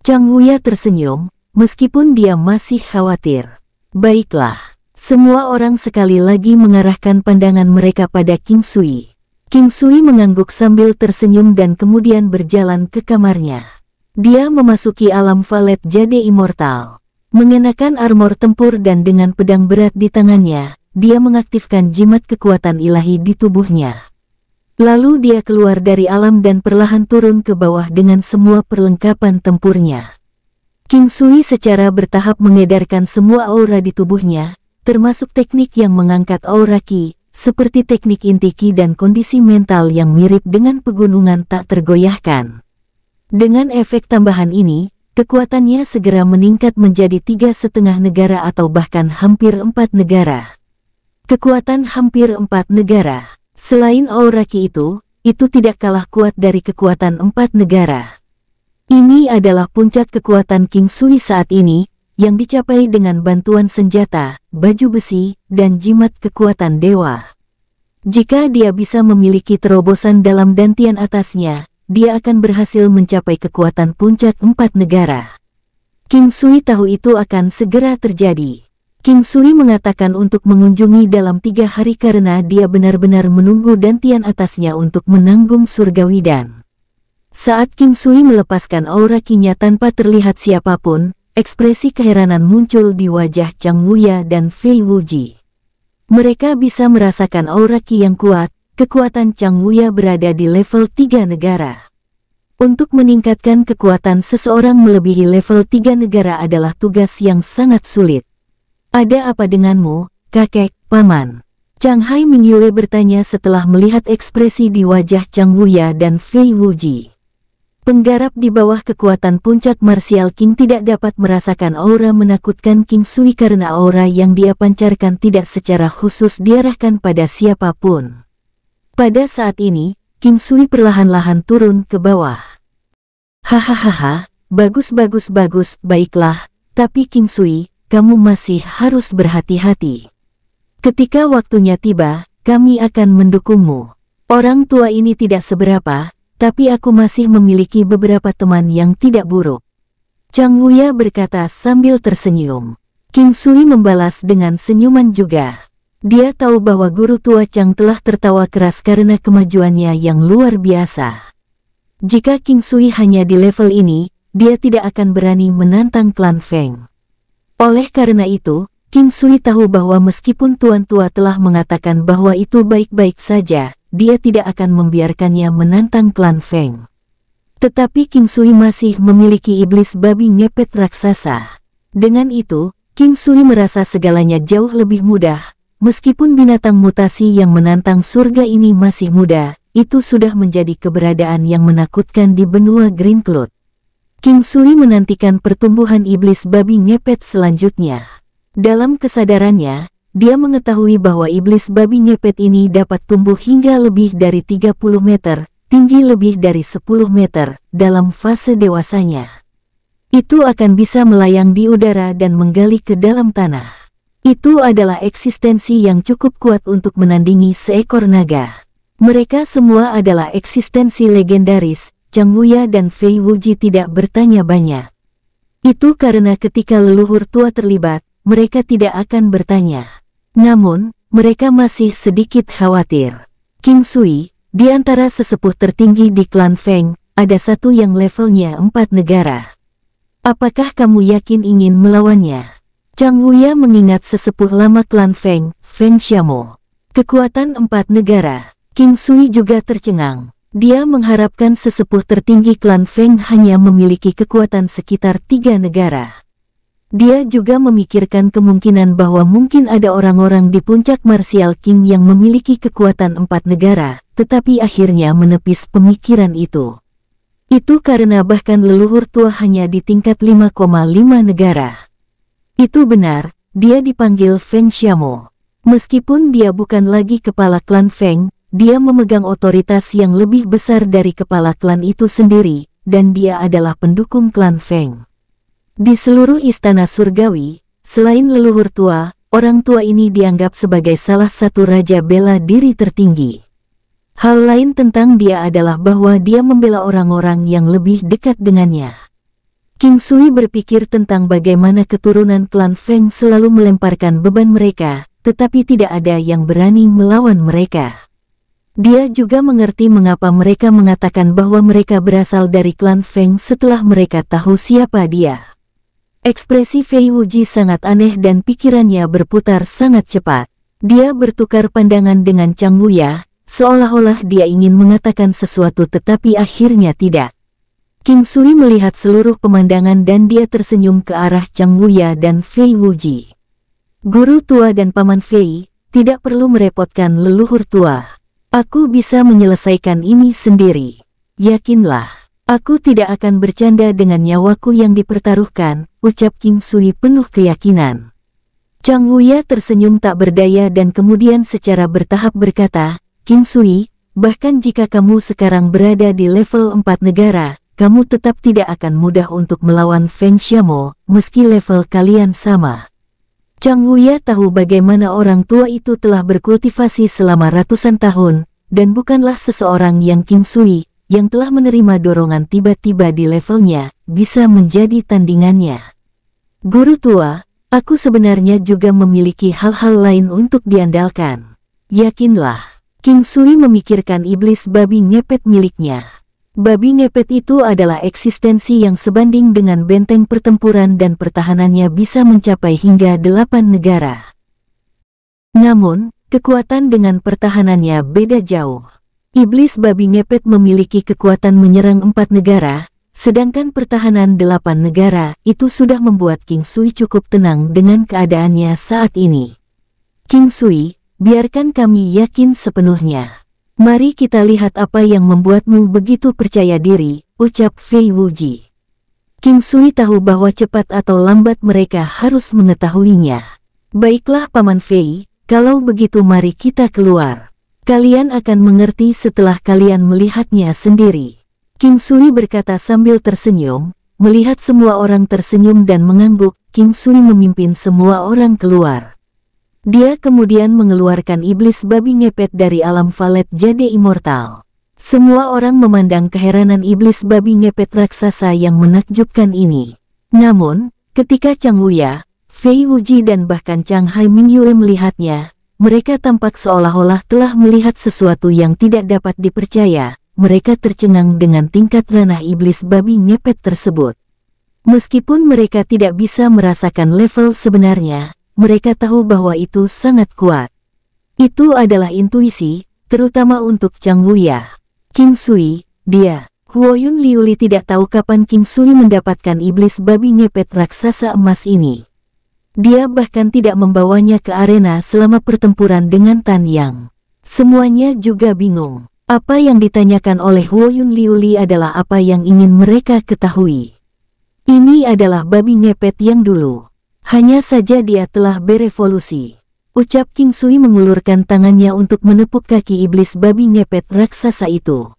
Chang Wuya tersenyum, meskipun dia masih khawatir. Baiklah, semua orang sekali lagi mengarahkan pandangan mereka pada King Sui. King Sui mengangguk sambil tersenyum dan kemudian berjalan ke kamarnya. Dia memasuki alam valet jade immortal. Mengenakan armor tempur dan dengan pedang berat di tangannya, dia mengaktifkan jimat kekuatan ilahi di tubuhnya. Lalu dia keluar dari alam dan perlahan turun ke bawah dengan semua perlengkapan tempurnya. King Sui secara bertahap mengedarkan semua aura di tubuhnya, termasuk teknik yang mengangkat aura Qi, seperti teknik inti Qi dan kondisi mental yang mirip dengan pegunungan tak tergoyahkan. Dengan efek tambahan ini, kekuatannya segera meningkat menjadi 3,5 negara atau bahkan hampir 4 negara. Kekuatan hampir 4 negara. Selain aura Qi itu tidak kalah kuat dari kekuatan 4 negara. Ini adalah puncak kekuatan King Sui saat ini, yang dicapai dengan bantuan senjata, baju besi, dan jimat kekuatan dewa. Jika dia bisa memiliki terobosan dalam dantian atasnya, dia akan berhasil mencapai kekuatan puncak 4 negara. King Sui tahu itu akan segera terjadi. King Sui mengatakan untuk mengunjungi dalam 3 hari karena dia benar-benar menunggu dantian atasnya untuk menanggung surgawi dan. Saat King Sui melepaskan aura Qi-nya tanpa terlihat siapapun, ekspresi keheranan muncul di wajah Chang Wuya dan Fei Wuji. Mereka bisa merasakan aura Qi yang kuat, kekuatan Chang Wuya berada di level 3 negara. Untuk meningkatkan kekuatan seseorang melebihi level 3 negara adalah tugas yang sangat sulit. Ada apa denganmu, kakek, paman? Chang Hai Mingyue bertanya setelah melihat ekspresi di wajah Chang Wuya dan Fei Wuji. Penggarap di bawah kekuatan puncak Martial King tidak dapat merasakan aura menakutkan King Sui karena aura yang dia pancarkan tidak secara khusus diarahkan pada siapapun. Pada saat ini, King Sui perlahan-lahan turun ke bawah. Hahaha, bagus, baiklah, tapi King Sui, kamu masih harus berhati-hati. Ketika waktunya tiba, kami akan mendukungmu. Orang tua ini tidak seberapa, tapi aku masih memiliki beberapa teman yang tidak buruk. Chang Wuya berkata sambil tersenyum. King Sui membalas dengan senyuman juga. Dia tahu bahwa guru tua Chang telah tertawa keras karena kemajuannya yang luar biasa. Jika King Sui hanya di level ini, dia tidak akan berani menantang klan Feng. Oleh karena itu, King Sui tahu bahwa meskipun Tuan Tua telah mengatakan bahwa itu baik-baik saja, dia tidak akan membiarkannya menantang klan Feng. Tetapi King Sui masih memiliki iblis babi ngepet raksasa. Dengan itu, King Sui merasa segalanya jauh lebih mudah. Meskipun binatang mutasi yang menantang surga ini masih muda, itu sudah menjadi keberadaan yang menakutkan di benua Green Cloud. King Sui menantikan pertumbuhan iblis babi ngepet selanjutnya. Dalam kesadarannya, dia mengetahui bahwa iblis babi ngepet ini dapat tumbuh hingga lebih dari 30 meter, tinggi lebih dari 10 meter, dalam fase dewasanya. Itu akan bisa melayang di udara dan menggali ke dalam tanah. Itu adalah eksistensi yang cukup kuat untuk menandingi seekor naga. Mereka semua adalah eksistensi legendaris. Chang Wuya dan Fei Wuji tidak bertanya banyak. Itu karena ketika leluhur tua terlibat, mereka tidak akan bertanya. Namun, mereka masih sedikit khawatir. King Sui, di antara sesepuh tertinggi di klan Feng, ada satu yang levelnya 4 negara. Apakah kamu yakin ingin melawannya? Chang Wuya mengingat sesepuh lama klan Feng, Feng Xiamo. Kekuatan 4 negara. King Sui juga tercengang. Dia mengharapkan sesepuh tertinggi klan Feng hanya memiliki kekuatan sekitar 3 negara. Dia juga memikirkan kemungkinan bahwa mungkin ada orang-orang di puncak Martial King yang memiliki kekuatan 4 negara, tetapi akhirnya menepis pemikiran itu. Itu karena bahkan leluhur tua hanya di tingkat 5,5 negara. Itu benar, dia dipanggil Feng Xiamo. Meskipun dia bukan lagi kepala klan Feng, dia memegang otoritas yang lebih besar dari kepala klan itu sendiri, dan dia adalah pendukung klan Feng. Di seluruh istana surgawi, selain leluhur tua, orang tua ini dianggap sebagai salah satu raja bela diri tertinggi. Hal lain tentang dia adalah bahwa dia membela orang-orang yang lebih dekat dengannya. King Sui berpikir tentang bagaimana keturunan klan Feng selalu melemparkan beban mereka, tetapi tidak ada yang berani melawan mereka. Dia juga mengerti mengapa mereka mengatakan bahwa mereka berasal dari klan Feng setelah mereka tahu siapa dia. Ekspresi Fei Wuji sangat aneh dan pikirannya berputar sangat cepat. Dia bertukar pandangan dengan Chang Wuya, seolah-olah dia ingin mengatakan sesuatu tetapi akhirnya tidak. King Sui melihat seluruh pemandangan dan dia tersenyum ke arah Chang Wuya dan Fei Wuji. Guru tua dan paman Fei, tidak perlu merepotkan leluhur tua. Aku bisa menyelesaikan ini sendiri. Yakinlah, aku tidak akan bercanda dengan nyawaku yang dipertaruhkan, ucap King Sui penuh keyakinan. Chang Wuya tersenyum tak berdaya dan kemudian secara bertahap berkata, King Sui, bahkan jika kamu sekarang berada di level 4 negara, kamu tetap tidak akan mudah untuk melawan Feng Xiamo, meski level kalian sama. Chang Wuya tahu bagaimana orang tua itu telah berkultivasi selama ratusan tahun, dan bukanlah seseorang yang King Sui, yang telah menerima dorongan tiba-tiba di levelnya, bisa menjadi tandingannya. Guru tua, Aku sebenarnya juga memiliki hal-hal lain untuk diandalkan. Yakinlah. King Sui memikirkan iblis babi ngepet miliknya. Babi ngepet itu adalah eksistensi yang sebanding dengan benteng pertempuran dan pertahanannya bisa mencapai hingga 8 negara. Namun, kekuatan dengan pertahanannya beda jauh. Iblis babi ngepet memiliki kekuatan menyerang 4 negara, sedangkan pertahanan 8 negara itu sudah membuat King Sui cukup tenang dengan keadaannya saat ini. King Sui, biarkan kami yakin sepenuhnya. Mari kita lihat apa yang membuatmu begitu percaya diri, ucap Fei Wuji. King Sui tahu bahwa cepat atau lambat mereka harus mengetahuinya. Baiklah Paman Fei, kalau begitu mari kita keluar. Kalian akan mengerti setelah kalian melihatnya sendiri. King Sui berkata sambil tersenyum. Melihat semua orang tersenyum dan mengangguk, King Sui memimpin semua orang keluar. Dia kemudian mengeluarkan iblis babi ngepet dari alam valet jade immortal. Semua orang memandang keheranan iblis babi ngepet raksasa yang menakjubkan ini. Namun, ketika Chang Wuya, Fei Wuji dan bahkan Chang Hai Mingyue melihatnya, mereka tampak seolah-olah telah melihat sesuatu yang tidak dapat dipercaya. Mereka tercengang dengan tingkat ranah iblis babi ngepet tersebut. Meskipun mereka tidak bisa merasakan level sebenarnya, mereka tahu bahwa itu sangat kuat. Itu adalah intuisi, terutama untuk Chang Wuya. King Sui, dia, Huoyun Liuli tidak tahu kapan King Sui mendapatkan iblis babi ngepet raksasa emas ini. Dia bahkan tidak membawanya ke arena selama pertempuran dengan Tan Yang. Semuanya juga bingung. Apa yang ditanyakan oleh Huoyun Liuli adalah apa yang ingin mereka ketahui. Ini adalah babi ngepet yang dulu. Hanya saja dia telah berevolusi. Ucap King Sui mengulurkan tangannya untuk menepuk kaki iblis babi ngepet raksasa itu.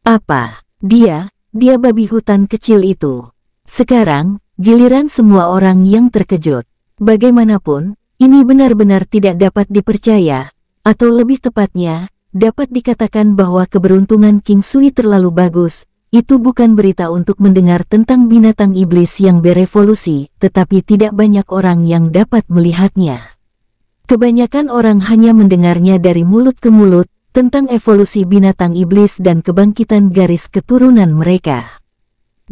Apa? Dia babi hutan kecil itu. Sekarang, giliran semua orang yang terkejut. Bagaimanapun, ini benar-benar tidak dapat dipercaya, atau lebih tepatnya, dapat dikatakan bahwa keberuntungan King Sui terlalu bagus. Itu bukan berita untuk mendengar tentang binatang iblis yang berevolusi, tetapi tidak banyak orang yang dapat melihatnya. Kebanyakan orang hanya mendengarnya dari mulut ke mulut, tentang evolusi binatang iblis dan kebangkitan garis keturunan mereka.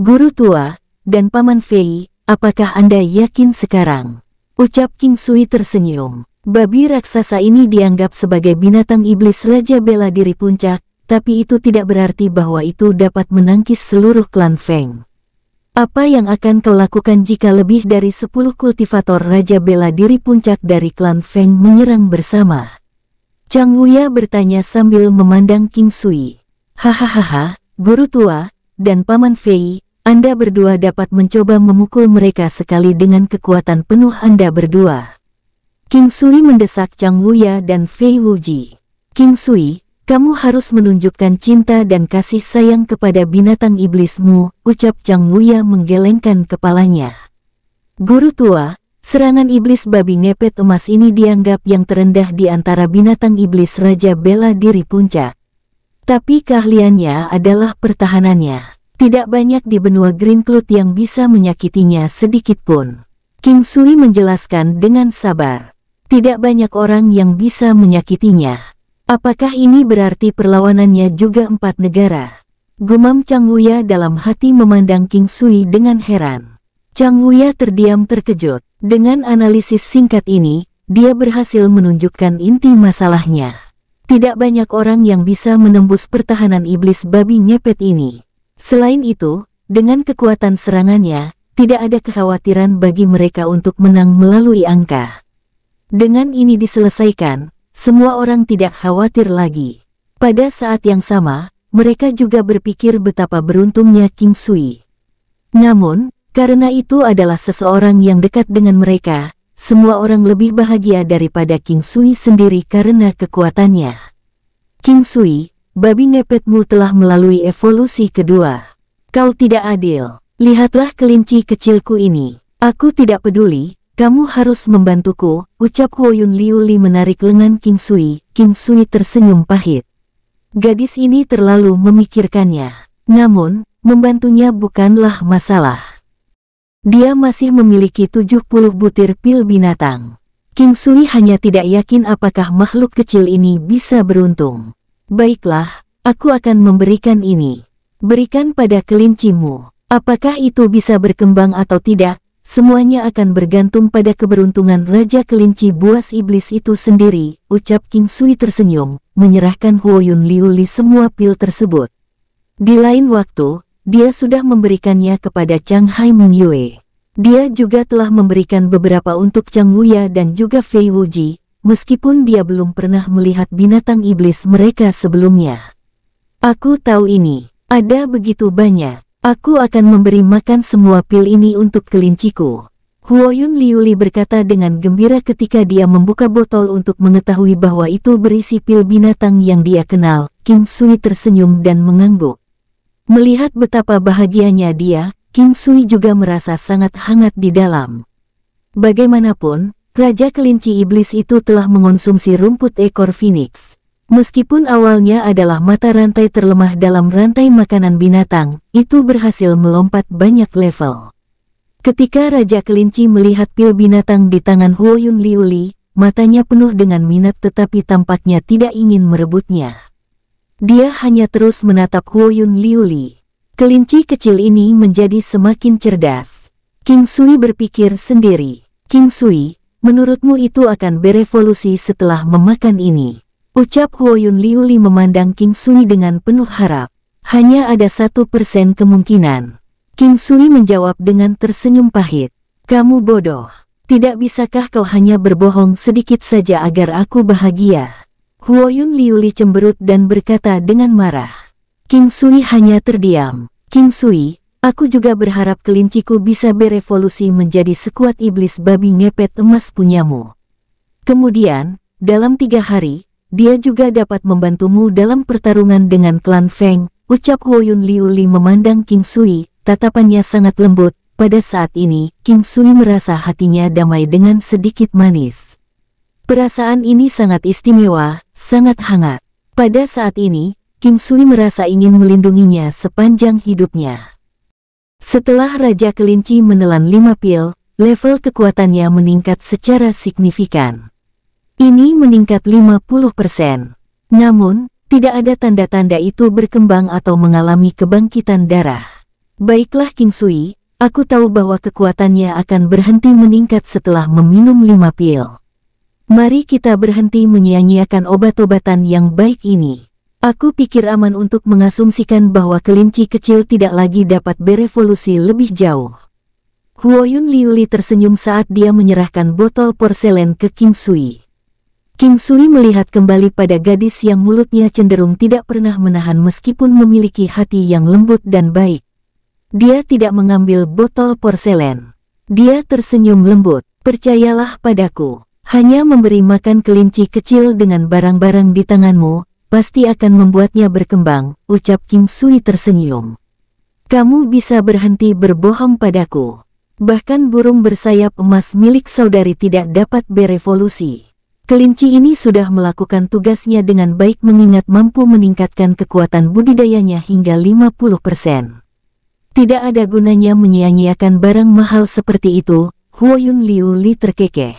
Guru tua, dan Paman Fei, apakah Anda yakin sekarang? Ucap King Sui tersenyum. Babi raksasa ini dianggap sebagai binatang iblis Raja Bela Diri Puncak, tapi itu tidak berarti bahwa itu dapat menangkis seluruh klan Feng. Apa yang akan kau lakukan jika lebih dari 10 kultivator Raja Bela Diri Puncak dari klan Feng menyerang bersama? Chang Wuya bertanya sambil memandang King Sui. Hahaha, guru tua, dan Paman Fei, Anda berdua dapat mencoba memukul mereka sekali dengan kekuatan penuh Anda berdua. King Sui mendesak Chang Wuya dan Fei Wuji. King Sui, kamu harus menunjukkan cinta dan kasih sayang kepada binatang iblismu, ucap Chang Wuya menggelengkan kepalanya. Guru tua, serangan iblis babi ngepet emas ini dianggap yang terendah di antara binatang iblis Raja Bela Diri Puncak. Tapi keahliannya adalah pertahanannya. Tidak banyak di benua Green Cloud yang bisa menyakitinya sedikit pun. King Sui menjelaskan dengan sabar. Tidak banyak orang yang bisa menyakitinya. Apakah ini berarti perlawanannya juga 4 negara? Gumam Chang Wuya dalam hati memandang King Sui dengan heran. Chang Wuya terdiam terkejut. Dengan analisis singkat ini, dia berhasil menunjukkan inti masalahnya. Tidak banyak orang yang bisa menembus pertahanan iblis babi ngepet ini. Selain itu, dengan kekuatan serangannya, tidak ada kekhawatiran bagi mereka untuk menang melalui angka. Dengan ini diselesaikan, semua orang tidak khawatir lagi. Pada saat yang sama, mereka juga berpikir betapa beruntungnya King Sui. Namun, karena itu adalah seseorang yang dekat dengan mereka, semua orang lebih bahagia daripada King Sui sendiri karena kekuatannya. King Sui, babi ngepetmu telah melalui evolusi kedua. Kau tidak adil. Lihatlah kelinci kecilku ini. Aku tidak peduli. Kamu harus membantuku, ucap Huoyun Liuli menarik lengan King Sui. King Sui tersenyum pahit. Gadis ini terlalu memikirkannya. Namun, membantunya bukanlah masalah. Dia masih memiliki 70 butir pil binatang. King Sui hanya tidak yakin apakah makhluk kecil ini bisa beruntung. Baiklah, aku akan memberikan ini. Berikan pada kelincimu. Apakah itu bisa berkembang atau tidak, semuanya akan bergantung pada keberuntungan Raja Kelinci Buas Iblis itu sendiri, ucap King Sui tersenyum, menyerahkan Huoyun Liuli semua pil tersebut. Di lain waktu, dia sudah memberikannya kepada Chang Hai Mingyue. Dia juga telah memberikan beberapa untuk Chang Wuya dan juga Fei Wuji, meskipun dia belum pernah melihat binatang iblis mereka sebelumnya. Aku tahu ini, ada begitu banyak. Aku akan memberi makan semua pil ini untuk kelinciku. Huoyun Liuli berkata dengan gembira ketika dia membuka botol untuk mengetahui bahwa itu berisi pil binatang yang dia kenal. King Sui tersenyum dan mengangguk. Melihat betapa bahagianya dia, King Sui juga merasa sangat hangat di dalam. Bagaimanapun, Raja Kelinci Iblis itu telah mengonsumsi rumput ekor Phoenix. Meskipun awalnya adalah mata rantai terlemah dalam rantai makanan binatang, itu berhasil melompat banyak level. Ketika Raja Kelinci melihat pil binatang di tangan Huoyun Liuli, matanya penuh dengan minat tetapi tampaknya tidak ingin merebutnya. Dia hanya terus menatap Huoyun Liuli. Kelinci kecil ini menjadi semakin cerdas. King Sui berpikir sendiri. King Sui, menurutmu itu akan berevolusi setelah memakan ini? Ucap Huoyun Liuli memandang King Sui dengan penuh harap. Hanya ada 1% kemungkinan. King Sui menjawab dengan tersenyum pahit. Kamu bodoh. Tidak bisakah kau hanya berbohong sedikit saja agar aku bahagia? Huoyun Liuli cemberut dan berkata dengan marah. King Sui hanya terdiam. King Sui, aku juga berharap kelinciku bisa berevolusi menjadi sekuat iblis babi ngepet emas punyamu. Kemudian, dalam 3 hari, dia juga dapat membantumu dalam pertarungan dengan klan Feng, ucap Huoyun Liuli memandang King Sui, tatapannya sangat lembut. Pada saat ini, King Sui merasa hatinya damai dengan sedikit manis. Perasaan ini sangat istimewa, sangat hangat. Pada saat ini, King Sui merasa ingin melindunginya sepanjang hidupnya. Setelah Raja Kelinci menelan 5 pil, level kekuatannya meningkat secara signifikan. Ini meningkat 50%. Namun, tidak ada tanda-tanda itu berkembang atau mengalami kebangkitan darah. Baiklah King Sui, aku tahu bahwa kekuatannya akan berhenti meningkat setelah meminum 5 pil. Mari kita berhenti menyia-nyiakan obat-obatan yang baik ini. Aku pikir aman untuk mengasumsikan bahwa kelinci kecil tidak lagi dapat berevolusi lebih jauh. Huoyun Liuli tersenyum saat dia menyerahkan botol porselen ke King Sui. King Sui melihat kembali pada gadis yang mulutnya cenderung tidak pernah menahan meskipun memiliki hati yang lembut dan baik. Dia tidak mengambil botol porselen. Dia tersenyum lembut. Percayalah padaku, hanya memberi makan kelinci kecil dengan barang-barang di tanganmu, pasti akan membuatnya berkembang, ucap King Sui tersenyum. Kamu bisa berhenti berbohong padaku. Bahkan burung bersayap emas milik saudari tidak dapat berevolusi. Kelinci ini sudah melakukan tugasnya dengan baik mengingat mampu meningkatkan kekuatan budidayanya hingga 50%. Tidak ada gunanya menyia-nyiakan barang mahal seperti itu, Huoyun Liuli terkekeh.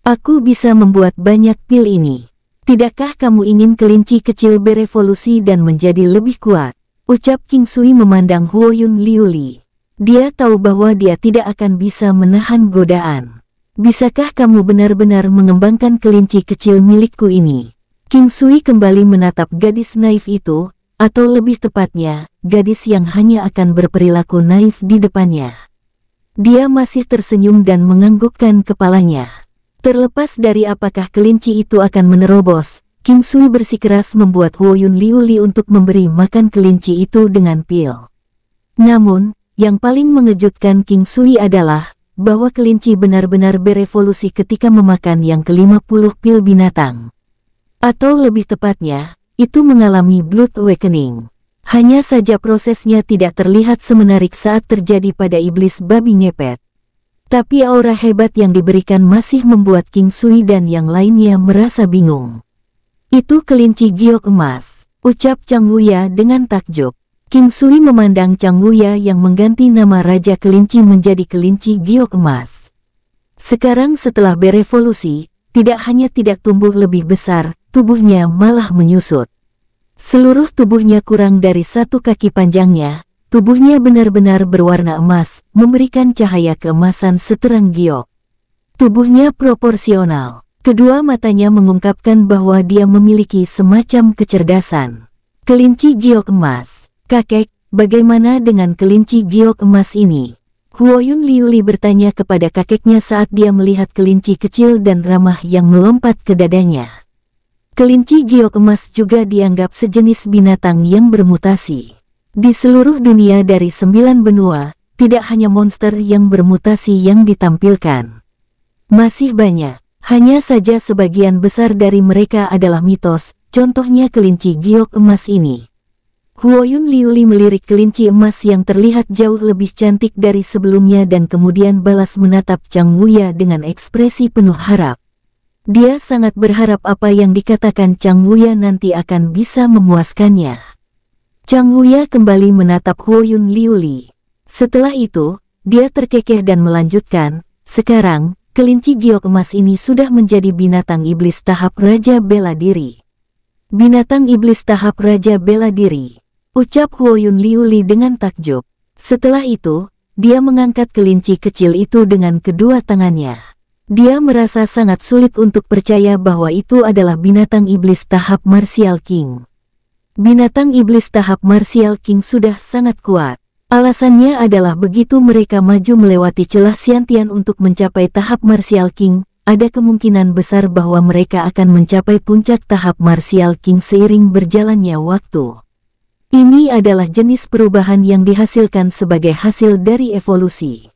Aku bisa membuat banyak pil ini. Tidakkah kamu ingin kelinci kecil berevolusi dan menjadi lebih kuat? Ucap King Sui memandang Huoyun Liuli. Dia tahu bahwa dia tidak akan bisa menahan godaan. Bisakah kamu benar-benar mengembangkan kelinci kecil milikku ini? King Sui kembali menatap gadis naif itu, atau lebih tepatnya, gadis yang hanya akan berperilaku naif di depannya. Dia masih tersenyum dan menganggukkan kepalanya. Terlepas dari apakah kelinci itu akan menerobos, King Sui bersikeras membuat Huoyun Liuli untuk memberi makan kelinci itu dengan pil. Namun, yang paling mengejutkan King Sui adalah bahwa kelinci benar-benar berevolusi ketika memakan yang ke-50 pil binatang. Atau lebih tepatnya, itu mengalami Blood Awakening. Hanya saja prosesnya tidak terlihat semenarik saat terjadi pada iblis babi ngepet. Tapi aura hebat yang diberikan masih membuat King Sui dan yang lainnya merasa bingung. Itu kelinci giok emas, ucap Chang Wuya dengan takjub. King Sui memandang Chang Wuya yang mengganti nama Raja Kelinci menjadi Kelinci Giok Emas. Sekarang setelah berevolusi, tidak hanya tidak tumbuh lebih besar, tubuhnya malah menyusut. Seluruh tubuhnya kurang dari 1 kaki panjangnya, tubuhnya benar-benar berwarna emas, memberikan cahaya keemasan seterang giok. Tubuhnya proporsional. Kedua matanya mengungkapkan bahwa dia memiliki semacam kecerdasan. Kelinci giok emas. Kakek, bagaimana dengan kelinci giok emas ini? Huoyun Liuli bertanya kepada kakeknya saat dia melihat kelinci kecil dan ramah yang melompat ke dadanya. Kelinci giok emas juga dianggap sejenis binatang yang bermutasi. Di seluruh dunia dari 9 benua, tidak hanya monster yang bermutasi yang ditampilkan. Masih banyak, hanya saja sebagian besar dari mereka adalah mitos, contohnya kelinci giok emas ini. Huoyun Liuli melirik kelinci emas yang terlihat jauh lebih cantik dari sebelumnya dan kemudian balas menatap Chang Wuya dengan ekspresi penuh harap. Dia sangat berharap apa yang dikatakan Chang Wuya nanti akan bisa memuaskannya. Chang Wuya kembali menatap Huoyun Liuli. Setelah itu, dia terkekeh dan melanjutkan, sekarang, kelinci giok emas ini sudah menjadi binatang iblis tahap Raja Bela Diri. Binatang iblis tahap Raja Bela Diri. Ucap Huoyun Liuli dengan takjub. Setelah itu, dia mengangkat kelinci kecil itu dengan kedua tangannya. Dia merasa sangat sulit untuk percaya bahwa itu adalah binatang iblis tahap Martial King. Binatang iblis tahap Martial King sudah sangat kuat. Alasannya adalah begitu mereka maju melewati celah Xiantian untuk mencapai tahap Martial King, ada kemungkinan besar bahwa mereka akan mencapai puncak tahap Martial King seiring berjalannya waktu. Ini adalah jenis perubahan yang dihasilkan sebagai hasil dari evolusi.